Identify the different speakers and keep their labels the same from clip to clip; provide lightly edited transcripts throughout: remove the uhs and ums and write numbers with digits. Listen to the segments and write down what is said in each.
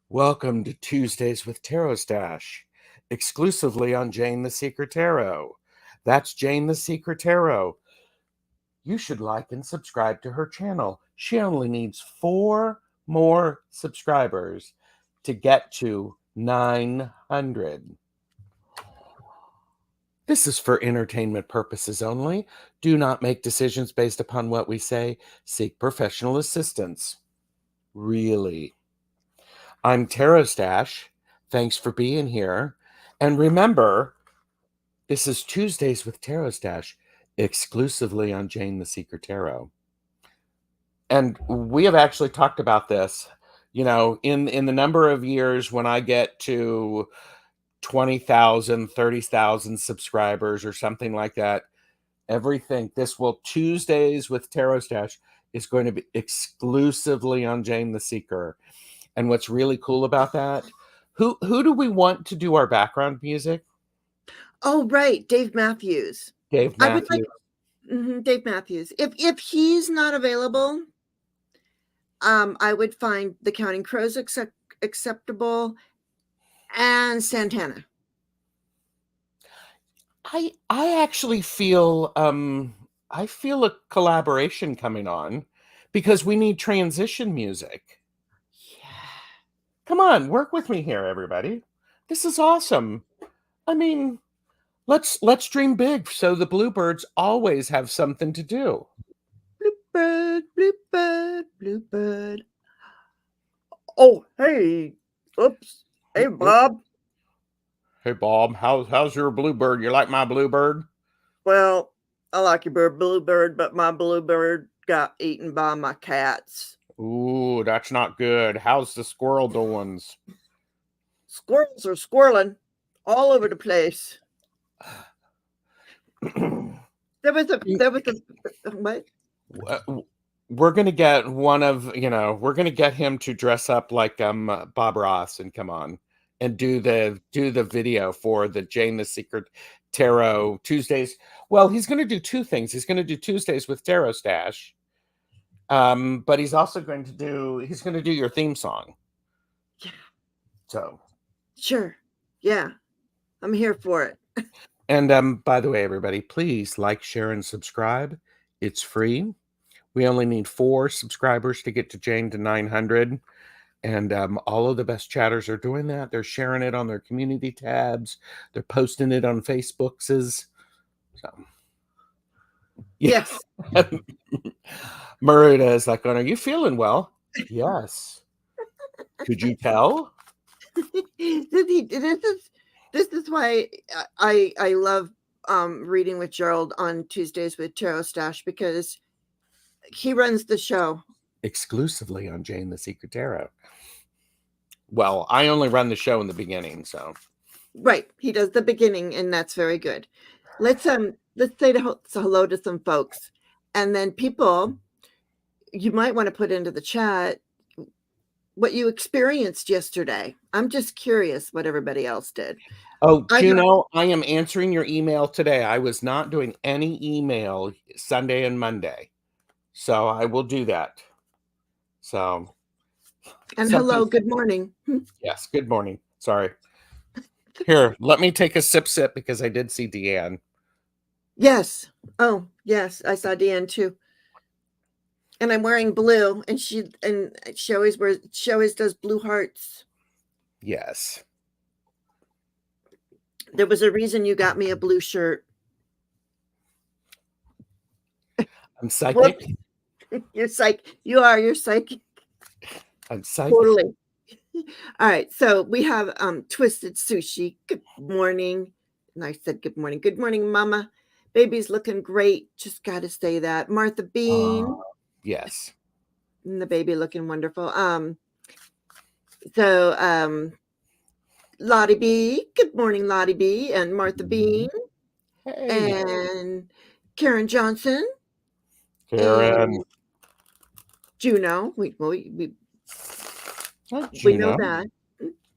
Speaker 1: Welcome to Tuesdays with TarotStache, exclusively on Jane the Secret Tarot. That's Jane the Secret Tarot. You should like and subscribe to her channel. She only needs 4 more subscribers to get to 900. This is for entertainment purposes only. Do not make decisions based upon what we say. Seek professional assistance. Really. I'm TarotStache. Thanks for being here. And remember, this is Tuesdays with TarotStache, exclusively on Jane the Secret Tarot. And we have actually talked about this, you know, in the number of years when I get to 20,000, 30,000 subscribers or something like that, Tuesdays with TarotStache is going to be exclusively on Jane the Seeker. And what's really cool about that, who do we want to do our background music?
Speaker 2: Oh, right. Dave Matthews.
Speaker 1: Dave Matthews.
Speaker 2: I would like, Dave Matthews. If he's not available, I would find the Counting Crows acceptable and Santana.
Speaker 1: I actually feel I feel a collaboration coming on because we need transition music. Come on, work with me here, everybody. This is awesome. I mean, let's dream big so the bluebirds always have something to do.
Speaker 2: Bluebird, bluebird, bluebird. Oh, hey. Oops. Hey, Bob.
Speaker 1: Hey, Bob. How's your bluebird? You like my bluebird?
Speaker 2: Well, I like your bluebird, but my bluebird got eaten by my cats.
Speaker 1: Ooh, that's not good. How's the squirrel doings?
Speaker 2: Squirrels are squirreling all over the place. There was a what?
Speaker 1: We're gonna get we're gonna get him to dress up like Bob Ross and come on and do the video for the Jane the Secret Tarot Tuesdays. Well, he's gonna do 2 things. He's gonna do Tuesdays with TarotStache. But he's also going to do your theme song.
Speaker 2: Yeah.
Speaker 1: So
Speaker 2: sure. Yeah. I'm here for it.
Speaker 1: And by the way, everybody, please like, share, and subscribe. It's free. We only need 4 subscribers to get to Jane to 900. And all of the best chatters are doing that. They're sharing it on their community tabs. They're posting it on Facebooks. So yeah.
Speaker 2: Yes.
Speaker 1: Maruda is like, are you feeling well? Yes. Could you tell?
Speaker 2: This is why I love reading with Gerald on Tuesdays with TarotStache, because he runs the show
Speaker 1: exclusively on Jane the Secret Tarot. Well, I only run the show in the beginning, so
Speaker 2: right. He does the beginning, and that's very good. Let's say hello to some folks, and then people, you might want to put into the chat what you experienced yesterday. I'm just curious what everybody else did.
Speaker 1: Oh, Juno, I am answering your email today. I was not doing any email Sunday and Monday, so I will do that. So,
Speaker 2: and hello, good morning.
Speaker 1: Yes, good morning. Sorry. Here, let me take a sip because I did see Deanne.
Speaker 2: Yes. Oh, yes, I saw Deanne too. And I'm wearing blue, and she always does blue hearts.
Speaker 1: Yes.
Speaker 2: There was a reason you got me a blue shirt.
Speaker 1: I'm psychic.
Speaker 2: You're psychic. You're psychic.
Speaker 1: I'm psychic.
Speaker 2: Totally. All right. So we have Twisted Sushi. Good morning. And I said, good morning. Good morning, Mama. Baby's looking great. Just got to say that. Martha Bean.
Speaker 1: Yes.
Speaker 2: And the baby looking wonderful. Lottie B. Good morning, Lottie B. And Martha Bean.
Speaker 1: Hey,
Speaker 2: and Karen Johnson
Speaker 1: Karen.
Speaker 2: and Juno.
Speaker 1: Hi,
Speaker 2: We know
Speaker 1: Juno.
Speaker 2: that.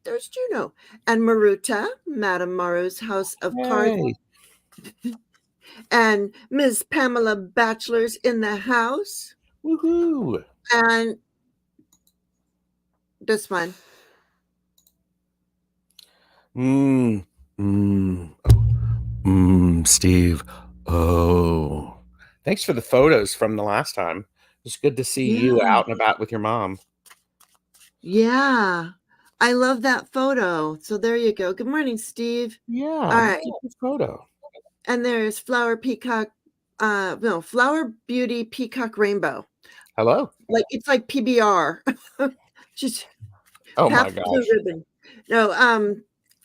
Speaker 2: There's Juno. And Maruta, Madame Maru's House of Cards.
Speaker 1: Hey.
Speaker 2: And Ms. Pamela Bachelor's in the house.
Speaker 1: Woohoo.
Speaker 2: And this one.
Speaker 1: Steve. Oh. Thanks for the photos from the last time. It's good to see you
Speaker 2: Yeah.
Speaker 1: out and about with your mom.
Speaker 2: Yeah. I love that photo. So there you go. Good morning, Steve.
Speaker 1: Yeah,
Speaker 2: All
Speaker 1: that's
Speaker 2: right.
Speaker 1: a good photo.
Speaker 2: And there's Flower Beauty Peacock Rainbow.
Speaker 1: Hello.
Speaker 2: Like it's like PBR. Just
Speaker 1: Oh my
Speaker 2: half blue
Speaker 1: gosh.
Speaker 2: ribbon. No,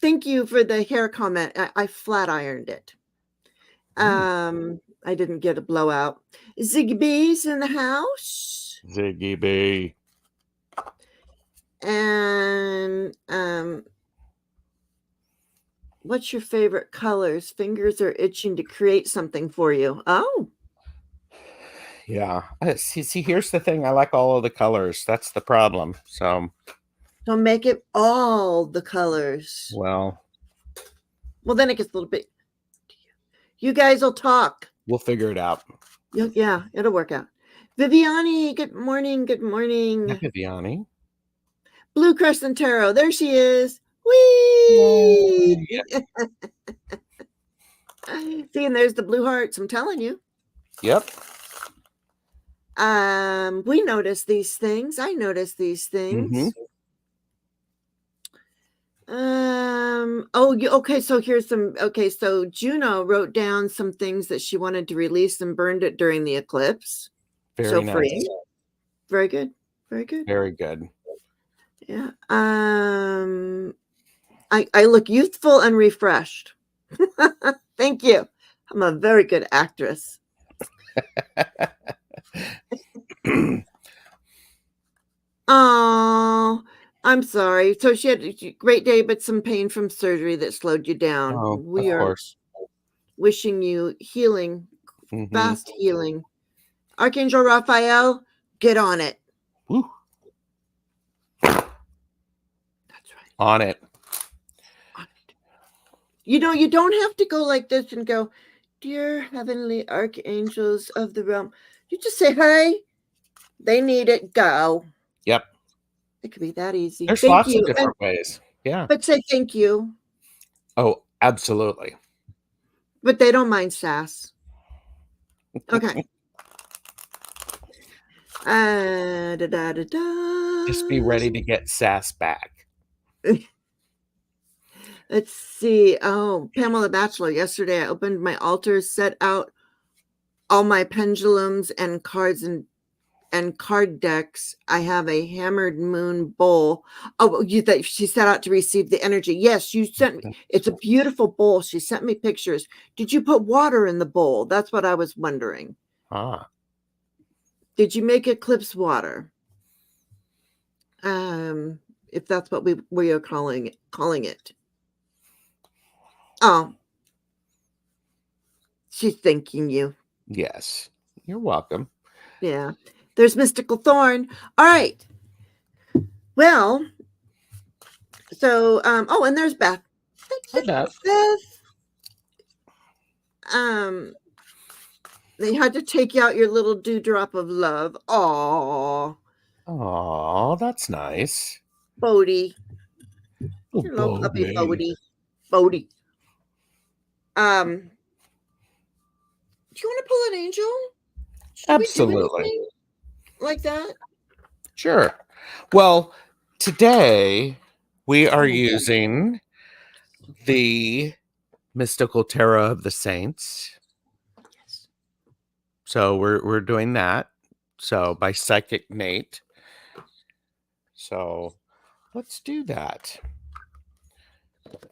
Speaker 2: thank you for the hair comment. I flat ironed it. I didn't get a blowout. Ziggy B's in the house.
Speaker 1: Ziggy B.
Speaker 2: And what's your favorite colors? Fingers are itching to create something for you. Oh.
Speaker 1: Yeah. See, here's the thing. I like all of the colors. That's the problem. So,
Speaker 2: Make it all the colors.
Speaker 1: well,
Speaker 2: Then it gets a little bit. You guys will talk.
Speaker 1: we'll figure it out.
Speaker 2: Yeah, it'll work out. Viviani, good morning. Good morning.
Speaker 1: Happy Vianney.
Speaker 2: Blue Crescent Tarot. There she is. Whee! See, and there's the blue hearts. I'm telling you.
Speaker 1: Yep.
Speaker 2: We notice these things. I notice these things. Okay, so here's some. Okay, so Juno wrote down some things that she wanted to release and burned it during the eclipse.
Speaker 1: Very nice.
Speaker 2: Free. Very good. Very good.
Speaker 1: Very good.
Speaker 2: Yeah. I look youthful and refreshed. Thank you. I'm a very good actress. Oh, I'm sorry. So she had a great day, but some pain from surgery that slowed you down.
Speaker 1: Oh,
Speaker 2: We
Speaker 1: of
Speaker 2: are
Speaker 1: course.
Speaker 2: wishing you healing, fast healing. Archangel Raphael, get on it.
Speaker 1: Woo.
Speaker 2: That's right.
Speaker 1: On it.
Speaker 2: You know, you don't have to go like this and go, dear heavenly archangels of the realm. You just say, hey, they need it, go.
Speaker 1: Yep.
Speaker 2: It could be that easy.
Speaker 1: There's
Speaker 2: Thank
Speaker 1: lots
Speaker 2: you.
Speaker 1: of different ways. Yeah.
Speaker 2: But say thank you.
Speaker 1: Oh, absolutely.
Speaker 2: But they don't mind sass. Okay.
Speaker 1: Just be ready to get sass back.
Speaker 2: Let's see. Oh, Pamela Bachelor. Yesterday I opened my altar, set out all my pendulums and cards and card decks. I have a hammered moon bowl. Oh, she set out to receive the energy. Yes, you sent me. It's a beautiful bowl. She sent me pictures. Did you put water in the bowl? That's what I was wondering. Did you make eclipse water? If that's what we are calling it. Oh, she's thanking you.
Speaker 1: Yes. You're welcome.
Speaker 2: Yeah. There's Mystical Thorn. All right. Well, so and there's Beth.
Speaker 1: Hi, Beth.
Speaker 2: They had to take out your little dewdrop of love. Aww.
Speaker 1: Oh, that's nice.
Speaker 2: Bodie.
Speaker 1: Oh,
Speaker 2: Your little puppy
Speaker 1: Bodie.
Speaker 2: Bodie. Do you want to pull an angel? Should
Speaker 1: Absolutely.
Speaker 2: we do anything like that?
Speaker 1: Sure. Well, today we are using the Mystical Tarot of the Saints.
Speaker 2: Yes.
Speaker 1: So we're doing that. So by Psychic Nate. So let's do that.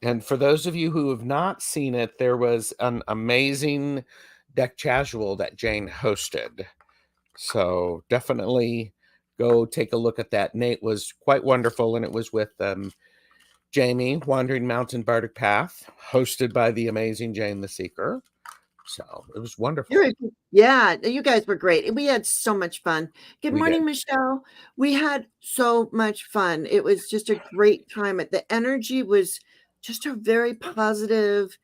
Speaker 1: And for those of you who have not seen it, there was an amazing deck casual that Jane hosted. So definitely go take a look at that. Nate was quite wonderful, and it was with Jamie, Wandering Mountain Bardic Path, hosted by the amazing Jane the Seeker. So it was wonderful.
Speaker 2: Yeah, you guys were great. We had so much fun. Good
Speaker 1: We did.
Speaker 2: morning, Michelle. We had so much fun. It was just a great time. The energy was just a very positive.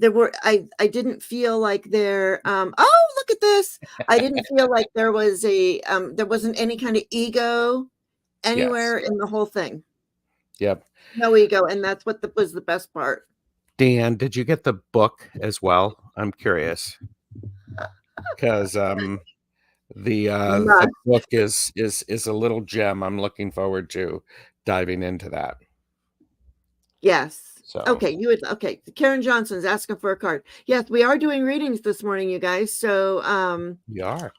Speaker 2: I didn't feel like oh, look at this. I didn't feel like there wasn't any kind of ego
Speaker 1: Yes.
Speaker 2: anywhere in the whole thing.
Speaker 1: Yep.
Speaker 2: No ego, and that's what was the best part.
Speaker 1: Dan, did you get the book as well? I'm curious because the
Speaker 2: Must.
Speaker 1: book is a little gem. I'm looking forward to diving into that.
Speaker 2: Yes.
Speaker 1: So
Speaker 2: Okay, okay. Karen Johnson's asking for a card. Yes, we are doing readings this morning, you guys. So
Speaker 1: you are.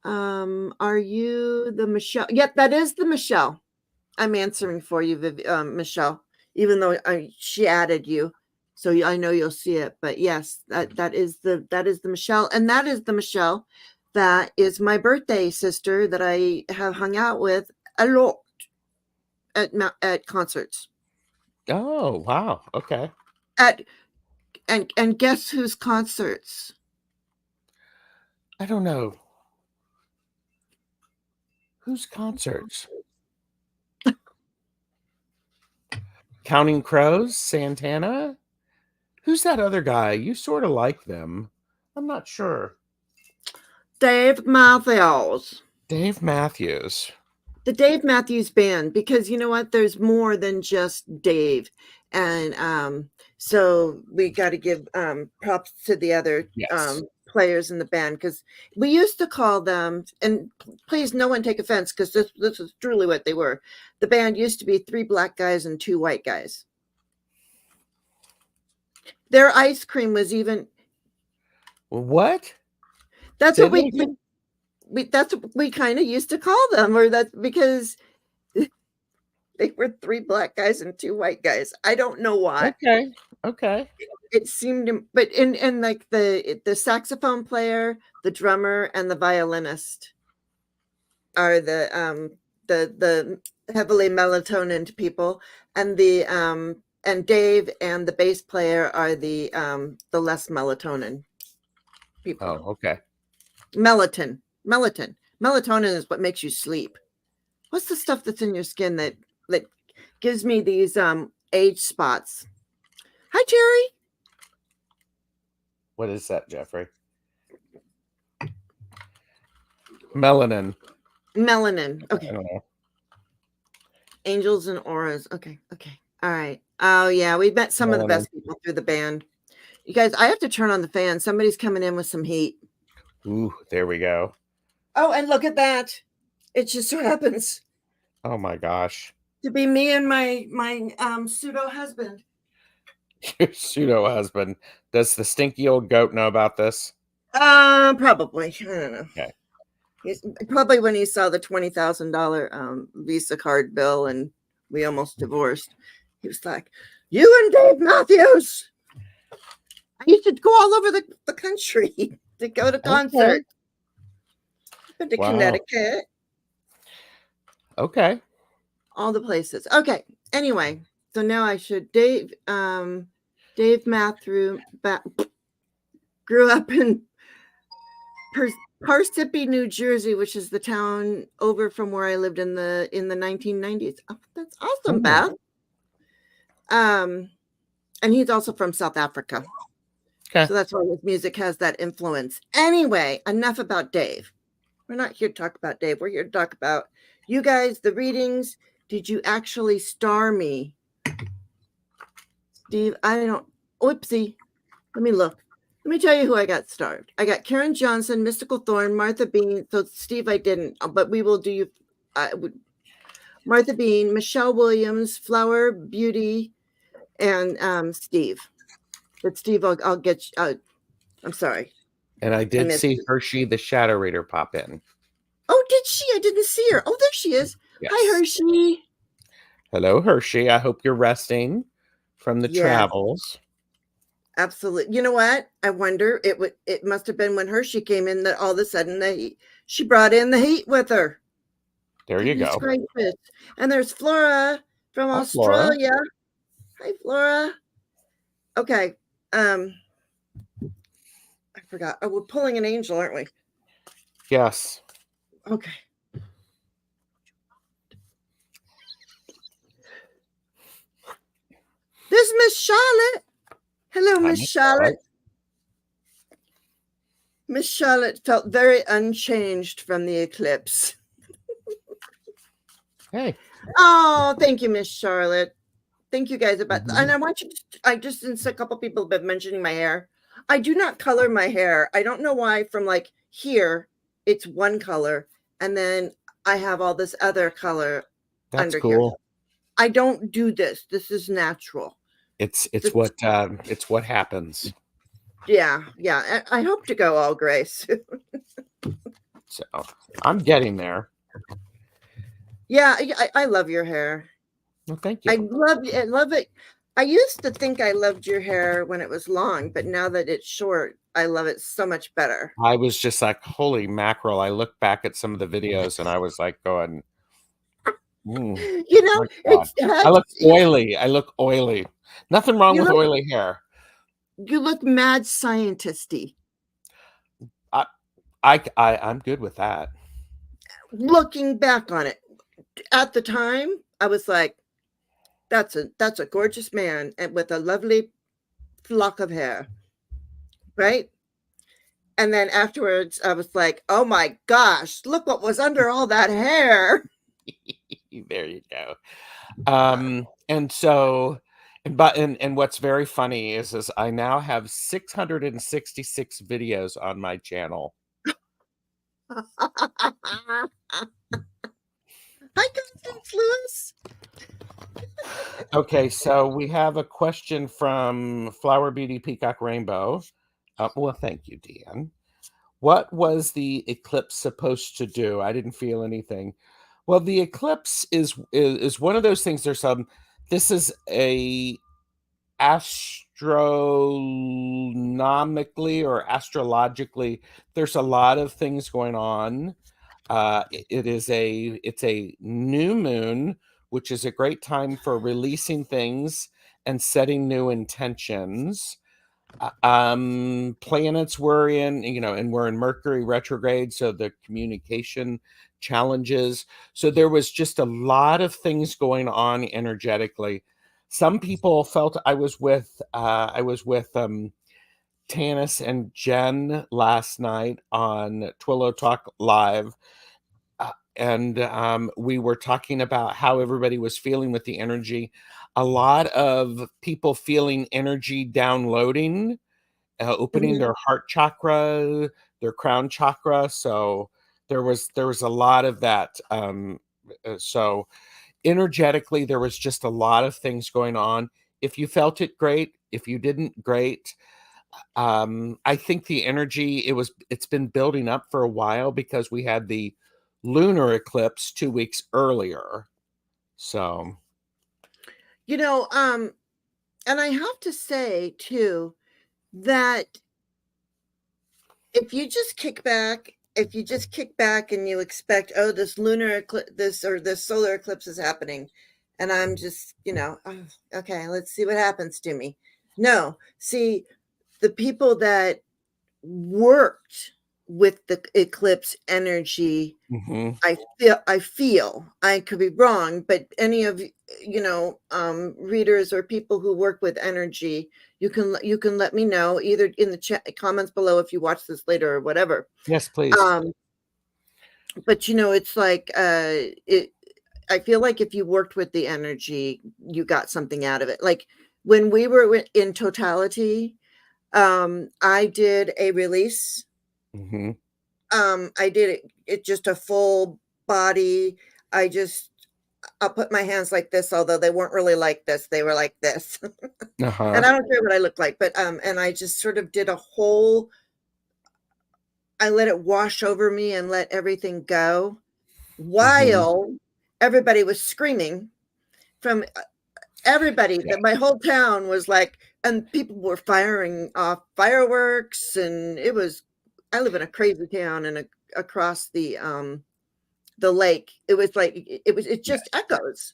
Speaker 2: are you the Michelle? Yep, that is the Michelle. I'm answering for you, Michelle, even though she added you. So I know you'll see it. But yes, that is the Michelle, and that is the Michelle that is my birthday sister that I have hung out with a lot at concerts.
Speaker 1: Oh, wow. Okay.
Speaker 2: At and guess whose concerts?
Speaker 1: I don't know. Whose concerts? Counting Crows? Santana? Who's that other guy? You sort of like them. I'm not sure.
Speaker 2: Dave Matthews.
Speaker 1: Dave Matthews.
Speaker 2: The Dave Matthews Band, because you know what? There's more than just Dave. And so we got to give props to the other
Speaker 1: Yes.
Speaker 2: players in the band, because we used to call them, and please no one take offense, because this is truly what they were. The band used to be 3 black guys and 2 white guys. Their ice cream was even.
Speaker 1: What?
Speaker 2: That's
Speaker 1: Say
Speaker 2: what
Speaker 1: that again?
Speaker 2: that's what we kind of used to call them, or that's because they were 3 black guys and 2 white guys. I don't know why.
Speaker 1: Okay. Okay.
Speaker 2: It seemed, but in like the saxophone player, the drummer, and the violinist are the heavily melatonin people, and and Dave and the bass player are the less melatonin people.
Speaker 1: Oh, okay.
Speaker 2: Melatonin is what makes you sleep. What's the stuff that's in your skin that gives me these age spots? Hi, Jerry.
Speaker 1: What is that, Jeffrey? Melanin.
Speaker 2: Melanin.
Speaker 1: I
Speaker 2: Okay.
Speaker 1: don't know.
Speaker 2: Angels and auras. Okay. All right. Oh yeah, we met some of the
Speaker 1: Melanin.
Speaker 2: best people through the band. You guys, I have to turn on the fan. Somebody's coming in with some heat.
Speaker 1: Ooh, there we go.
Speaker 2: Oh, and look at that. It just so happens
Speaker 1: Oh my gosh.
Speaker 2: to be me and my pseudo husband.
Speaker 1: Your pseudo husband. Does the stinky old goat know about this?
Speaker 2: Probably. I don't know.
Speaker 1: Okay.
Speaker 2: Probably when he saw the $20,000 Visa card bill and we almost divorced, he was like, "You and Dave Matthews, I used to go all over the country to go to concerts. Been to
Speaker 1: Wow.
Speaker 2: Connecticut,
Speaker 1: Okay.
Speaker 2: all the places." Okay. Anyway, so now I should Dave Matthews grew up in Parsippany, New Jersey, which is the town over from where I lived in the 1990s. Oh, that's awesome, Beth. And he's also from South Africa.
Speaker 1: Okay.
Speaker 2: So that's why his music has that influence. Anyway, enough about Dave. We're not here to talk about Dave. We're here to talk about you guys, the readings. Did you actually star me? Steve, I don't. Whoopsie. Let me look. Let me tell you who I got starred. I got Karen Johnson, Mystical Thorn, Martha Bean. So Steve, I didn't, but we will do you. Martha Bean, Michelle Williams, Flower Beauty, and Steve. But Steve, I'll get you. I'm sorry.
Speaker 1: And I did see
Speaker 2: you.
Speaker 1: Hershey the Shadow Reader pop in.
Speaker 2: Oh, did she? I didn't see her. Oh, there she is.
Speaker 1: Yes.
Speaker 2: Hi, Hershey.
Speaker 1: Hello, Hershey. I hope you're resting from the travels.
Speaker 2: Absolutely. You know what? I wonder, it must have been when Hershey came in that all of a sudden she brought in the heat with her.
Speaker 1: There you go.
Speaker 2: Gracious. And there's Flora from Australia. Flora. Hi, Flora. Okay. forgot. Oh, we're pulling an angel, aren't we?
Speaker 1: Yes.
Speaker 2: Okay. There's Miss Charlotte. Hello,
Speaker 1: Hi,
Speaker 2: Miss
Speaker 1: Miss
Speaker 2: Charlotte. Miss Charlotte felt very unchanged from the eclipse.
Speaker 1: Hey.
Speaker 2: Oh, thank you, Miss Charlotte. Thank you guys about, and I want you to, I just, since a couple people have been mentioning my hair, I do not color my hair. I don't know why from like here, it's one color. And then I have all this other color
Speaker 1: That's
Speaker 2: under here.
Speaker 1: cool.
Speaker 2: I don't do this. This is natural.
Speaker 1: It's
Speaker 2: This,
Speaker 1: what happens.
Speaker 2: yeah. I hope to go all gray soon.
Speaker 1: So I'm getting there.
Speaker 2: Yeah, I love your hair.
Speaker 1: Well, thank
Speaker 2: I
Speaker 1: you.
Speaker 2: love it. I used to think I loved your hair when it was long, but now that it's short, I love it so much better.
Speaker 1: I was just like, holy mackerel. I looked back at some of the videos and I was like going,
Speaker 2: You know,
Speaker 1: my God. I look
Speaker 2: you,
Speaker 1: oily. I look oily. Nothing wrong
Speaker 2: you
Speaker 1: with
Speaker 2: look
Speaker 1: oily hair.
Speaker 2: you look mad scientisty.
Speaker 1: I, I'm good with that.
Speaker 2: Looking back on it, at the time, I was like, that's a gorgeous man and with a lovely flock of hair, right? And then afterwards, I was like, oh my gosh, look what was under all that hair.
Speaker 1: There you go. And so, and what's very funny is I now have 666 videos on my channel.
Speaker 2: Hi, Constance Lewis.
Speaker 1: Okay, so we have a question from Flower Beauty Peacock Rainbow. Well, thank you, Deanne. What was the eclipse supposed to do? I didn't feel anything. Well, the eclipse is one of those things. There's some. This is a astronomically or astrologically. There's a lot of things going on. It's a new moon, which is a great time for releasing things and setting new intentions. Planets were in, and we're in Mercury retrograde, so the communication challenges. So there was just a lot of things going on energetically. Some people felt I was with Tanis and Jen last night on Twillo Talk Live, and we were talking about how everybody was feeling with the energy. A lot of people feeling energy downloading, opening their heart chakra, their crown chakra. So there was a lot of that. So energetically, there was just a lot of things going on. If you felt it, great. If you didn't, great. I think the energy, it's been building up for a while because we had the lunar eclipse 2 weeks earlier. So,
Speaker 2: And I have to say too that if you just kick back and you expect, oh, this lunar eclipse, this solar eclipse is happening, and I'm just, oh, okay, let's see what happens to me. No, see, the people that worked with the eclipse energy, I feel I could be wrong, but any of readers or people who work with energy, you can let me know either in the chat comments below if you watch this later or whatever.
Speaker 1: yes, please.
Speaker 2: But it's like I feel like if you worked with the energy, you got something out of it. Like when we were in totality, I did a release. I did it just a full body. I'll put my hands like this, although they weren't really like this. They were like this. And I don't care what I look like, but and I just sort of did a whole, I let it wash over me and let everything go while everybody was screaming from everybody. That my whole town was like, and people were firing off fireworks, and I live in a crazy town and across the lake. It was like it just echoes.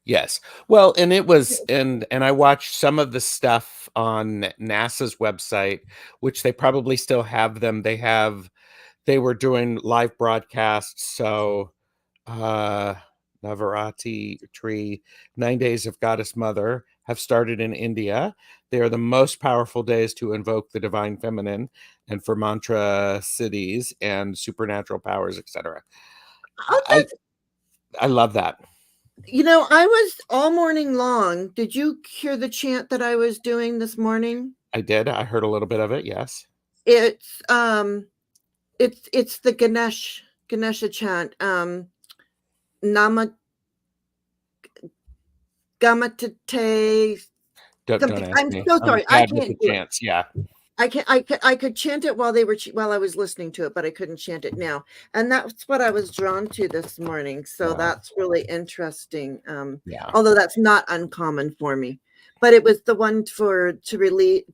Speaker 1: Yes. Well, and it was and I watched some of the stuff on NASA's website, which they probably still have them. They were doing live broadcasts, so uh Navaratri tree, 9 days of Goddess Mother have started in India. They are the most powerful days to invoke the divine feminine and for mantra cities and supernatural powers, etc.
Speaker 2: Oh,
Speaker 1: I I love that.
Speaker 2: I was all morning long. Did you hear the chant that I was doing this morning?
Speaker 1: I did. I heard a little bit of it. Yes.
Speaker 2: It's it's the Ganesha chant. Nama Gamatate
Speaker 1: Don't
Speaker 2: something.
Speaker 1: ask
Speaker 2: I'm
Speaker 1: me.
Speaker 2: so
Speaker 1: I'm
Speaker 2: sorry. I
Speaker 1: bad with the
Speaker 2: can't do it.
Speaker 1: chants. Yeah.
Speaker 2: I could chant it while I was listening to it, but I couldn't chant it now. And that's what I was drawn to this morning. So
Speaker 1: Yeah.
Speaker 2: that's really interesting.
Speaker 1: Yeah.
Speaker 2: Although that's not uncommon for me. But it was the one to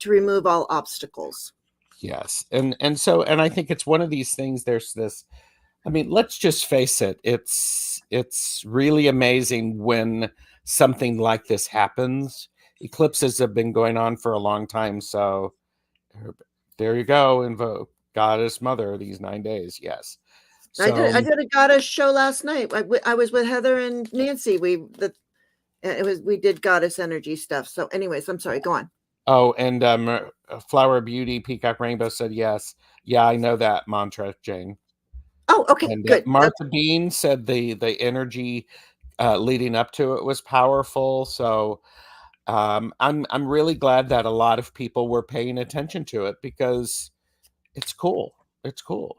Speaker 2: remove all obstacles.
Speaker 1: Yes. And I think it's one of these things. There's this. I mean, let's just face it. It's really amazing when something like this happens. Eclipses have been going on for a long time, so there you go. Invoke Goddess Mother these 9 days. Yes. So
Speaker 2: I did a goddess show last night. I was with Heather and Nancy. We did goddess energy stuff. So anyways, I'm sorry, go on.
Speaker 1: oh, and Flower Beauty Peacock Rainbow said yes. Yeah, I know that mantra, Jane.
Speaker 2: Oh, okay,
Speaker 1: And
Speaker 2: good.
Speaker 1: Martha Bean said the energy leading up to it was powerful. So I'm really glad that a lot of people were paying attention to it because it's cool. It's cool.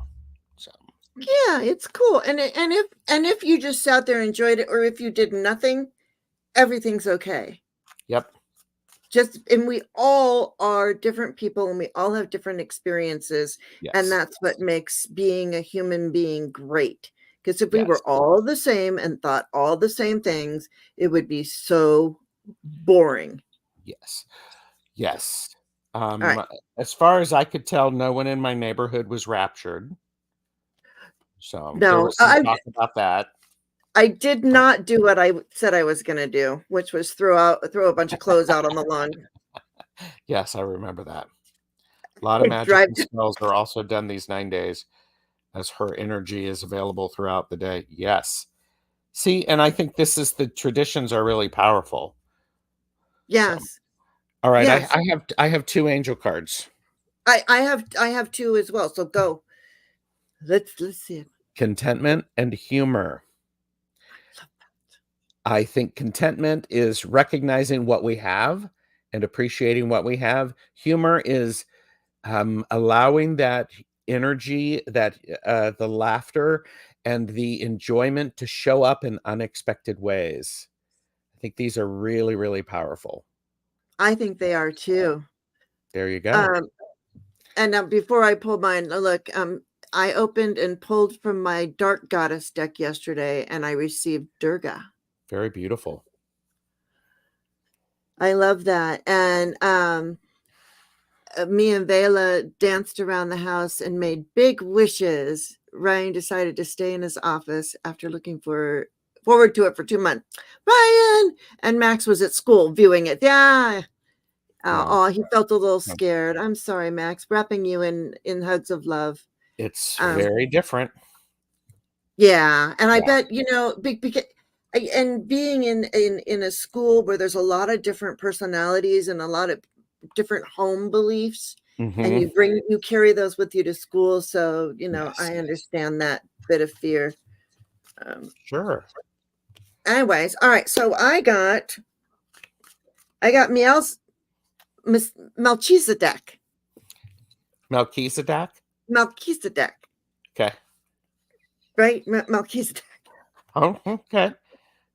Speaker 1: So
Speaker 2: Yeah, it's cool. And if you just sat there and enjoyed it, or if you did nothing, everything's okay.
Speaker 1: yep.
Speaker 2: And we all are different people, and we all have different experiences, and
Speaker 1: Yes.
Speaker 2: that's what makes being a human being great. Because if we
Speaker 1: Yes.
Speaker 2: were all the same and thought all the same things, it would be so boring.
Speaker 1: Yes. Yes.
Speaker 2: All right.
Speaker 1: As far as I could tell, no one in my neighborhood was raptured. So there
Speaker 2: No,
Speaker 1: was some talk about that.
Speaker 2: I did not do what I said I was going to do, which was throw a bunch of clothes out on the lawn.
Speaker 1: Yes, I remember that. A lot of magic
Speaker 2: Drive.
Speaker 1: and spells are also done these 9 days as her energy is available throughout the day. Yes. See, and I think the traditions are really powerful. So,
Speaker 2: Yes.
Speaker 1: all right,
Speaker 2: Yes.
Speaker 1: I have two angel cards.
Speaker 2: I have two as well. So go. Let's see it.
Speaker 1: Contentment and humor. I think contentment is recognizing what we have and appreciating what we have. Humor is allowing that energy, that the laughter and the enjoyment to show up in unexpected ways. I think these are really, really powerful.
Speaker 2: I think they are too.
Speaker 1: There you go.
Speaker 2: And now before I pull mine, look, I opened and pulled from my Dark Goddess deck yesterday, and I received Durga.
Speaker 1: Very beautiful.
Speaker 2: I love that. And me and Vela danced around the house and made big wishes. Ryan decided to stay in his office after looking forward to it for 2 months. Ryan and Max was at school viewing it. Yeah. Oh, he felt a little scared. I'm sorry, Max. Wrapping you in hugs of love.
Speaker 1: It's very different.
Speaker 2: Yeah, and I bet because and being in a school where there's a lot of different personalities and a lot of different home beliefs, and you carry those with you to school. So
Speaker 1: Yes.
Speaker 2: I understand that bit of fear.
Speaker 1: Sure.
Speaker 2: Anyways, all right. So I got Melchizedek.
Speaker 1: Melchizedek.
Speaker 2: Melchizedek.
Speaker 1: Okay.
Speaker 2: Right, Melchizedek.
Speaker 1: Oh, okay.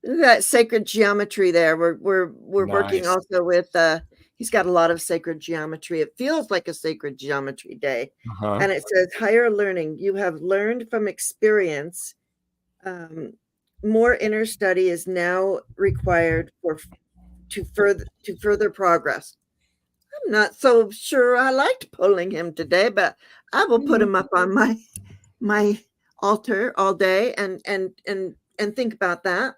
Speaker 2: That sacred geometry there. We're working
Speaker 1: Nice.
Speaker 2: also with he's got a lot of sacred geometry. It feels like a sacred geometry day. And it says higher learning. You have learned from experience. More inner study is now required to further progress. I'm not so sure I liked pulling him today, but I will put him up on my altar all day and think about that.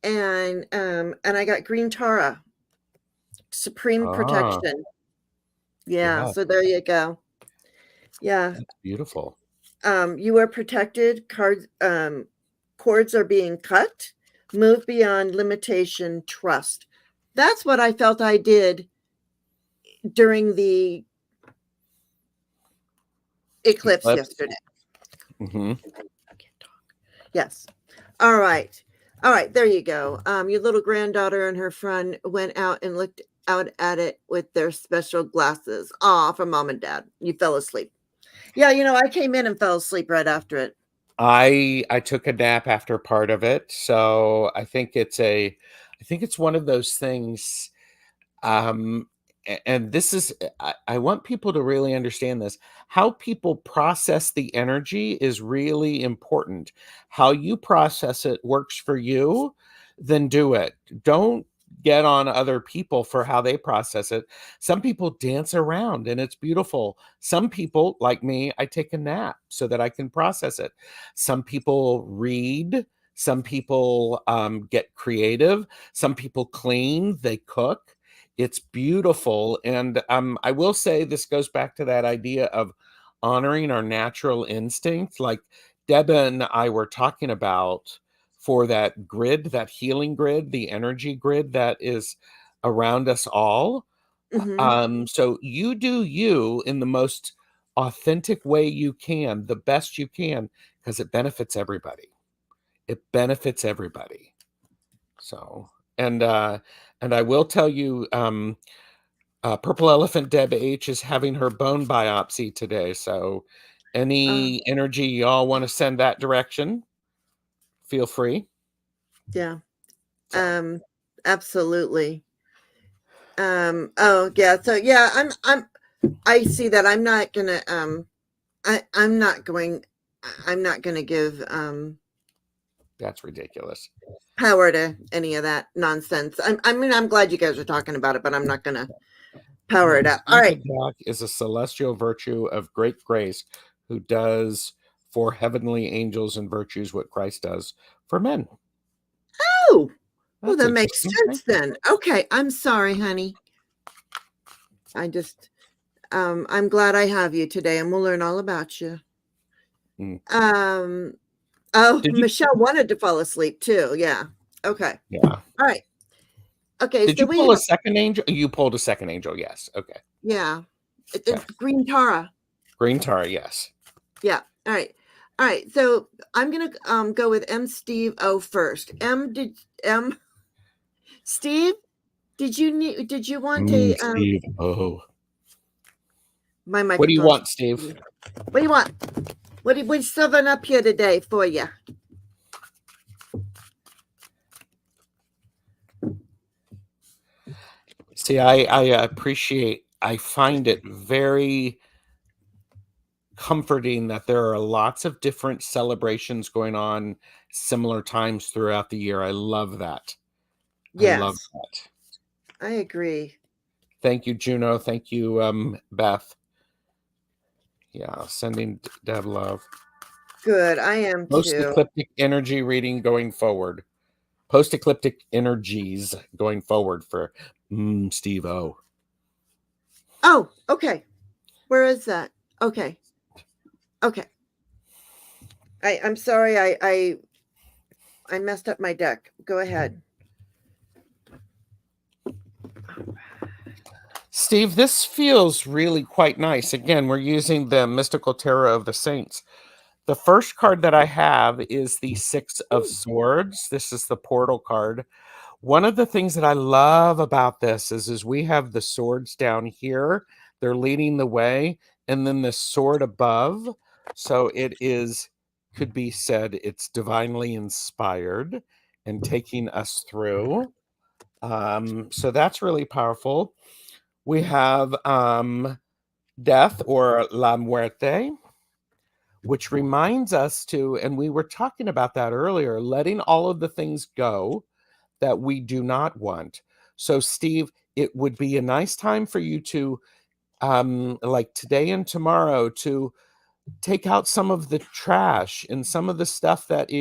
Speaker 2: and I got green Tara, supreme
Speaker 1: Ah,
Speaker 2: protection. Yeah,
Speaker 1: yeah,
Speaker 2: so there you go. Yeah.
Speaker 1: that's beautiful.
Speaker 2: You are protected. Cords are being cut. Move beyond limitation. Trust. That's what I felt I did during the eclipse
Speaker 1: Eclipse.
Speaker 2: yesterday.
Speaker 1: Hmm.
Speaker 2: I can't talk. Yes. All right. All right. There you go. Your little granddaughter and her friend went out and looked out at it with their special glasses. Aw, for mom and dad. You fell asleep. Yeah, I came in and fell asleep right after it.
Speaker 1: I took a nap after part of it, so I think it's one of those things. And this is, I want people to really understand this. How people process the energy is really important. How you process it works for you, then do it. Don't get on other people for how they process it. Some people dance around and it's beautiful. Some people, like me, I take a nap so that I can process it. Some people read. Some people get creative. Some people clean, they cook. It's beautiful. And I will say this goes back to that idea of honoring our natural instincts. Like Deb and I were talking about for that grid, that healing grid, the energy grid that is around us all.
Speaker 2: Mm-hmm.
Speaker 1: So you do you in the most authentic way you can, the best you can, because it benefits everybody. It benefits everybody. So, and I will tell you, Purple Elephant Deb H is having her bone biopsy today. So,
Speaker 2: Uh,
Speaker 1: any energy y'all want to send that direction, feel free.
Speaker 2: yeah.
Speaker 1: So,
Speaker 2: Absolutely. Oh yeah, so yeah, I see that. I'm not gonna give
Speaker 1: that's ridiculous.
Speaker 2: power to any of that nonsense. I'm glad you guys are talking about it, but I'm not gonna power
Speaker 1: No,
Speaker 2: it up. All
Speaker 1: Eva
Speaker 2: right.
Speaker 1: Doc is a celestial virtue of great grace who does for heavenly angels and virtues what Christ does for men.
Speaker 2: Oh, well,
Speaker 1: That's
Speaker 2: that makes
Speaker 1: interesting.
Speaker 2: sense
Speaker 1: Thank you.
Speaker 2: then. Okay, I'm sorry, honey. I just I'm glad I have you today, and we'll learn all about you.
Speaker 1: Mm.
Speaker 2: Um oh,
Speaker 1: Did you?
Speaker 2: Michelle wanted to fall asleep too. Yeah. Okay.
Speaker 1: Yeah.
Speaker 2: All right. Okay,
Speaker 1: Did
Speaker 2: so
Speaker 1: you
Speaker 2: we
Speaker 1: pull a
Speaker 2: have,
Speaker 1: second angel? You pulled a second angel. Yes. Okay.
Speaker 2: yeah.
Speaker 1: Okay.
Speaker 2: Green Tara.
Speaker 1: Green Tar. Yes.
Speaker 2: Yeah. All right. All right. So I'm gonna go with M Steve O first. Steve, did you want a
Speaker 1: Steve. Oh.
Speaker 2: my
Speaker 1: What do you
Speaker 2: microphone's,
Speaker 1: want, Steve?
Speaker 2: what do you want? What's serving up here today for you?
Speaker 1: See, I appreciate, I find it very comforting that there are lots of different celebrations going on similar times throughout the year. I love that. I love
Speaker 2: Yes,
Speaker 1: that.
Speaker 2: I agree.
Speaker 1: Thank you, Juno. Thank you, Beth. Yeah, sending Deb love.
Speaker 2: Good. I am
Speaker 1: Post
Speaker 2: too.
Speaker 1: ecliptic energy reading going forward. Post ecliptic energies going forward for Steve O.
Speaker 2: Oh, okay. Where is that? Okay. Okay. I'm sorry. I messed up my deck. Go ahead.
Speaker 1: Steve, this feels really quite nice. Again, we're using the Mystical Tarot of the Saints. The first card that I have is the Six of Swords. This is the portal card. One of the things that I love about this is we have the swords down here. They're leading the way, and then the sword above. So it is, could be said, it's divinely inspired and taking us through. So that's really powerful. We have death or la muerte, which reminds us to, and we were talking about that earlier, letting all of the things go that we do not want. So, Steve, it would be a nice time for you to, like today and tomorrow, to take out some of the trash and some of the stuff that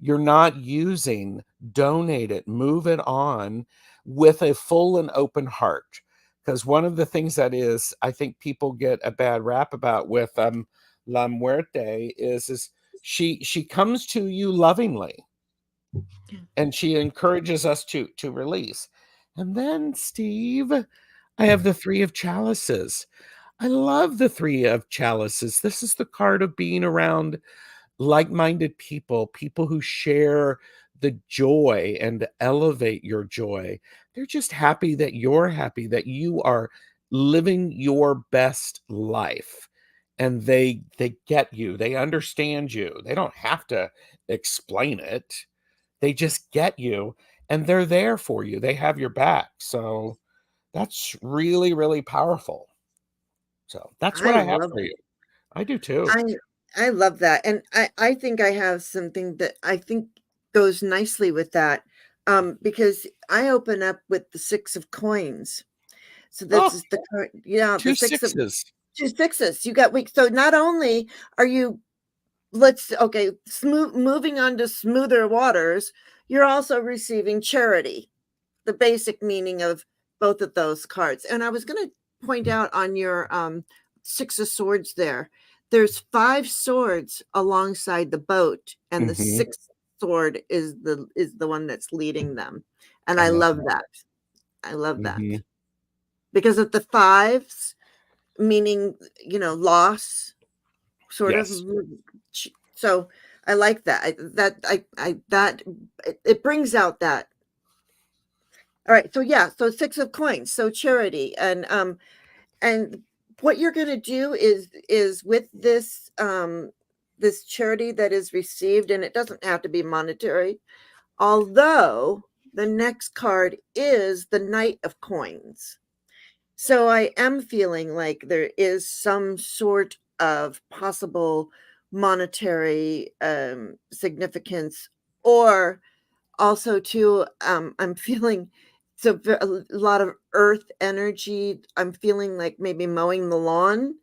Speaker 1: you're not using, donate it, move it on with a full and open heart. Because one of the things that is, I think people get a bad rap about with La Muerte is she comes to you lovingly, and she encourages us to release. And then, Steve, I have the Three of Chalices. I love the Three of Chalices. This is the card of being around like-minded people, people who share the joy and elevate your joy. They're just happy that you're happy, that you are living your best life. And they get you. They understand you. They don't have to explain it. They just get you, and they're there for you. They have your back. So that's really, really powerful. So that's what
Speaker 2: I
Speaker 1: I have
Speaker 2: love
Speaker 1: for you. I do too.
Speaker 2: I love that, and I think I have something that I think goes nicely with that, because I open up with the 6 of coins. So this
Speaker 1: Oh,
Speaker 2: is the card, yeah, the
Speaker 1: two
Speaker 2: 6 of
Speaker 1: sixes.
Speaker 2: 2 sixes. You got weak. So not only are you moving on to smoother waters, you're also receiving charity, the basic meaning of both of those cards. And I was going to point out on your 6 of swords there's 5 swords alongside the boat, and the
Speaker 1: Mhm.
Speaker 2: 6th sword is the one that's leading them. And
Speaker 1: I
Speaker 2: I
Speaker 1: love
Speaker 2: love
Speaker 1: that.
Speaker 2: that. I love that.
Speaker 1: Mhm.
Speaker 2: Because of the 5s, meaning, loss, sort of.
Speaker 1: Yes.
Speaker 2: So I like that. It brings out that. All right. So yeah. So 6 of coins. So charity, and what you're going to do is with this charity that is received, and it doesn't have to be monetary. Although the next card is the Knight of Coins. So I am feeling like there is some sort of possible monetary significance, or also too, I'm feeling a lot of earth energy. I'm feeling like maybe mowing the lawn.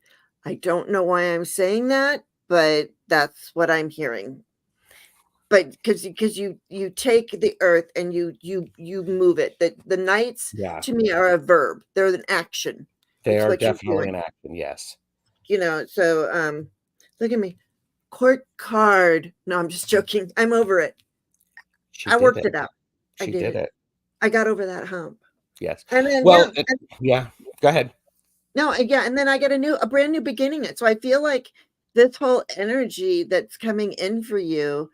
Speaker 2: I don't know why I'm saying that, but that's what I'm hearing. But because you take the earth and you move it. The knights
Speaker 1: Yeah.
Speaker 2: to me are a verb. They're an action.
Speaker 1: They
Speaker 2: It's
Speaker 1: are
Speaker 2: what you're
Speaker 1: definitely
Speaker 2: doing.
Speaker 1: in action. Yes.
Speaker 2: So look at me. Court card. No, I'm just joking. I'm over it.
Speaker 1: She
Speaker 2: I
Speaker 1: did
Speaker 2: worked
Speaker 1: it.
Speaker 2: it out. I
Speaker 1: She
Speaker 2: did
Speaker 1: did
Speaker 2: it.
Speaker 1: it.
Speaker 2: I got over that hump.
Speaker 1: Yes.
Speaker 2: And then
Speaker 1: Well, yeah. Go ahead.
Speaker 2: no, yeah, and then I get a brand new beginning. So I feel like this whole energy that's coming in for you.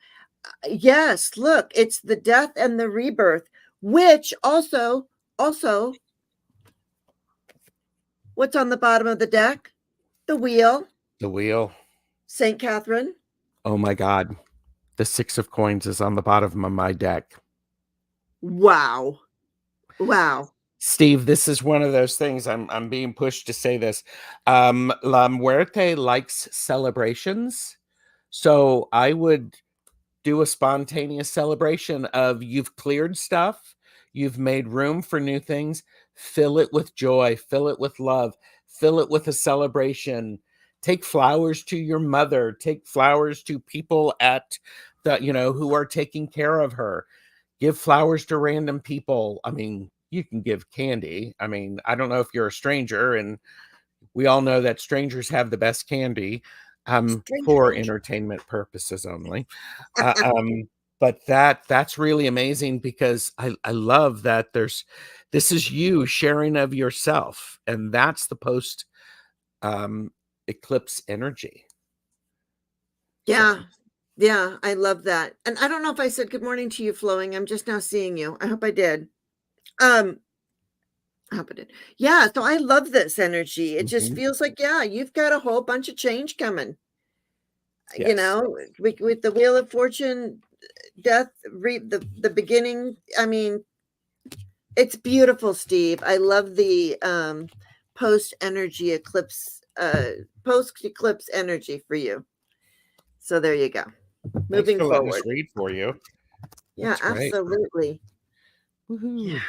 Speaker 2: Yes, look, it's the death and the rebirth, which also what's on the bottom of the deck? The wheel,
Speaker 1: The wheel.
Speaker 2: St. Catherine.
Speaker 1: Oh my God. The Six of Coins is on the bottom of my deck.
Speaker 2: Wow. Wow.
Speaker 1: Steve, this is one of those things. I'm being pushed to say this. La Muerte likes celebrations. So I would do a spontaneous celebration of you've cleared stuff, you've made room for new things. Fill it with joy, fill it with love, fill it with a celebration. Take flowers to your mother, take flowers to people at who are taking care of her. Give flowers to random people. I mean, you can give candy. I mean, I don't know if you're a stranger, and we all know that strangers have the best candy,
Speaker 2: Strange
Speaker 1: for
Speaker 2: danger.
Speaker 1: entertainment purposes only. Uh, um, but that's really amazing, because I love that this is you sharing of yourself, and that's the post um, eclipse energy. So
Speaker 2: Yeah. Yeah, I love that. And I don't know if I said good morning to you, Flowing. I'm just now seeing you. I hope I did. Um, I hope I did. Yeah, so I love this energy. It just
Speaker 1: mhm,
Speaker 2: feels like, yeah, you've got a whole bunch of change coming.
Speaker 1: yes,
Speaker 2: With the Wheel of Fortune, death, the beginning. I mean, it's beautiful, Steve. I love the post eclipse energy for you. So there you go.
Speaker 1: thanks
Speaker 2: Moving
Speaker 1: for letting us
Speaker 2: forward.
Speaker 1: read for you.
Speaker 2: Yeah,
Speaker 1: That's great.
Speaker 2: absolutely. Yeah.
Speaker 1: Woohoo.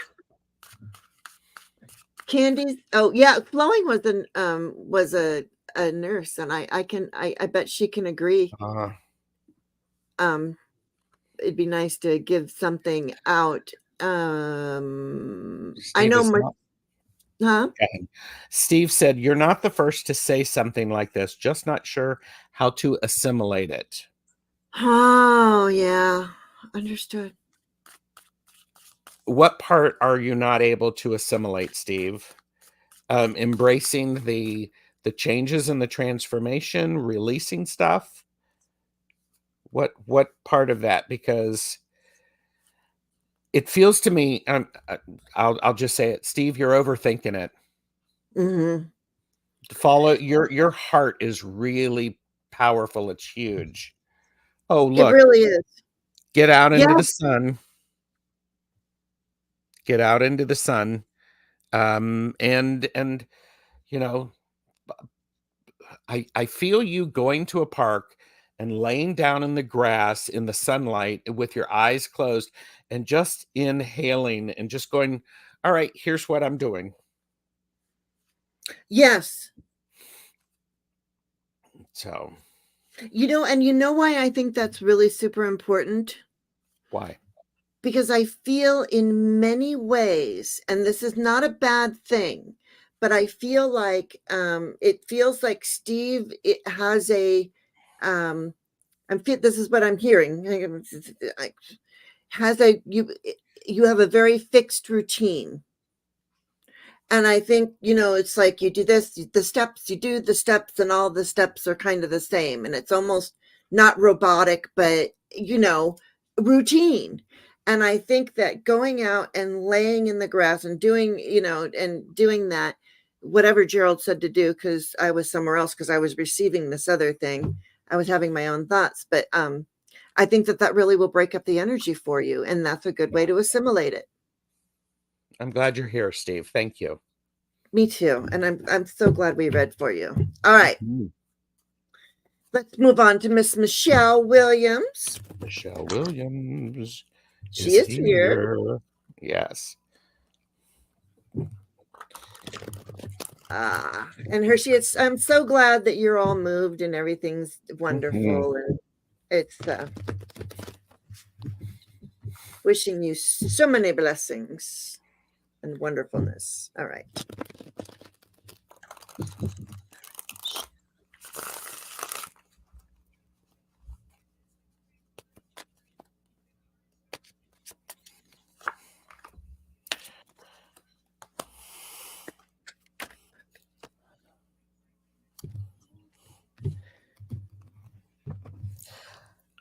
Speaker 2: Candies. Oh yeah, Flowing was a nurse, and I bet she can agree.
Speaker 1: uh,
Speaker 2: Um it'd be nice to give something out. I
Speaker 1: Steve
Speaker 2: know
Speaker 1: is not.
Speaker 2: huh?
Speaker 1: Okay. Steve said, "You're not the first to say something like this, just not sure how to assimilate it."
Speaker 2: Oh, yeah. Understood.
Speaker 1: What part are you not able to assimilate, Steve? Embracing the changes and the transformation, releasing stuff? What part of that? Because it feels to me, I'll just say it, Steve, you're overthinking it.
Speaker 2: Mhm.
Speaker 1: Follow your heart is really powerful. It's huge. Oh,
Speaker 2: It
Speaker 1: look,
Speaker 2: really is.
Speaker 1: get out into the
Speaker 2: Yes.
Speaker 1: sun. Get out into the sun. And you know, I feel you going to a park and laying down in the grass in the sunlight with your eyes closed and just inhaling and just going, all right, here's what I'm doing.
Speaker 2: Yes.
Speaker 1: So
Speaker 2: And you know why I think that's really super important?
Speaker 1: why?
Speaker 2: Because I feel in many ways, and this is not a bad thing, but I feel like it feels like Steve it has a this is what I'm hearing. Has a you have a very fixed routine. And I think, it's like you do this, the steps, you do the steps, and all the steps are kind of the same. And it's almost not robotic, but, routine. And I think that going out and laying in the grass and doing that, whatever Gerald said to do, because I was somewhere else, because I was receiving this other thing, I was having my own thoughts. But I think that really will break up the energy for you. And that's a good way to assimilate it.
Speaker 1: I'm glad you're here, Steve. Thank you.
Speaker 2: Me too. And I'm so glad we read for you. All right.
Speaker 1: Mhm.
Speaker 2: Let's move on to Miss Michelle Williams.
Speaker 1: Michelle Williams
Speaker 2: She
Speaker 1: is
Speaker 2: is here.
Speaker 1: here. Yes.
Speaker 2: And here she is. I'm so glad that you're all moved and everything's
Speaker 1: Mhm.
Speaker 2: wonderful. And it's wishing you so many blessings and wonderfulness. All right.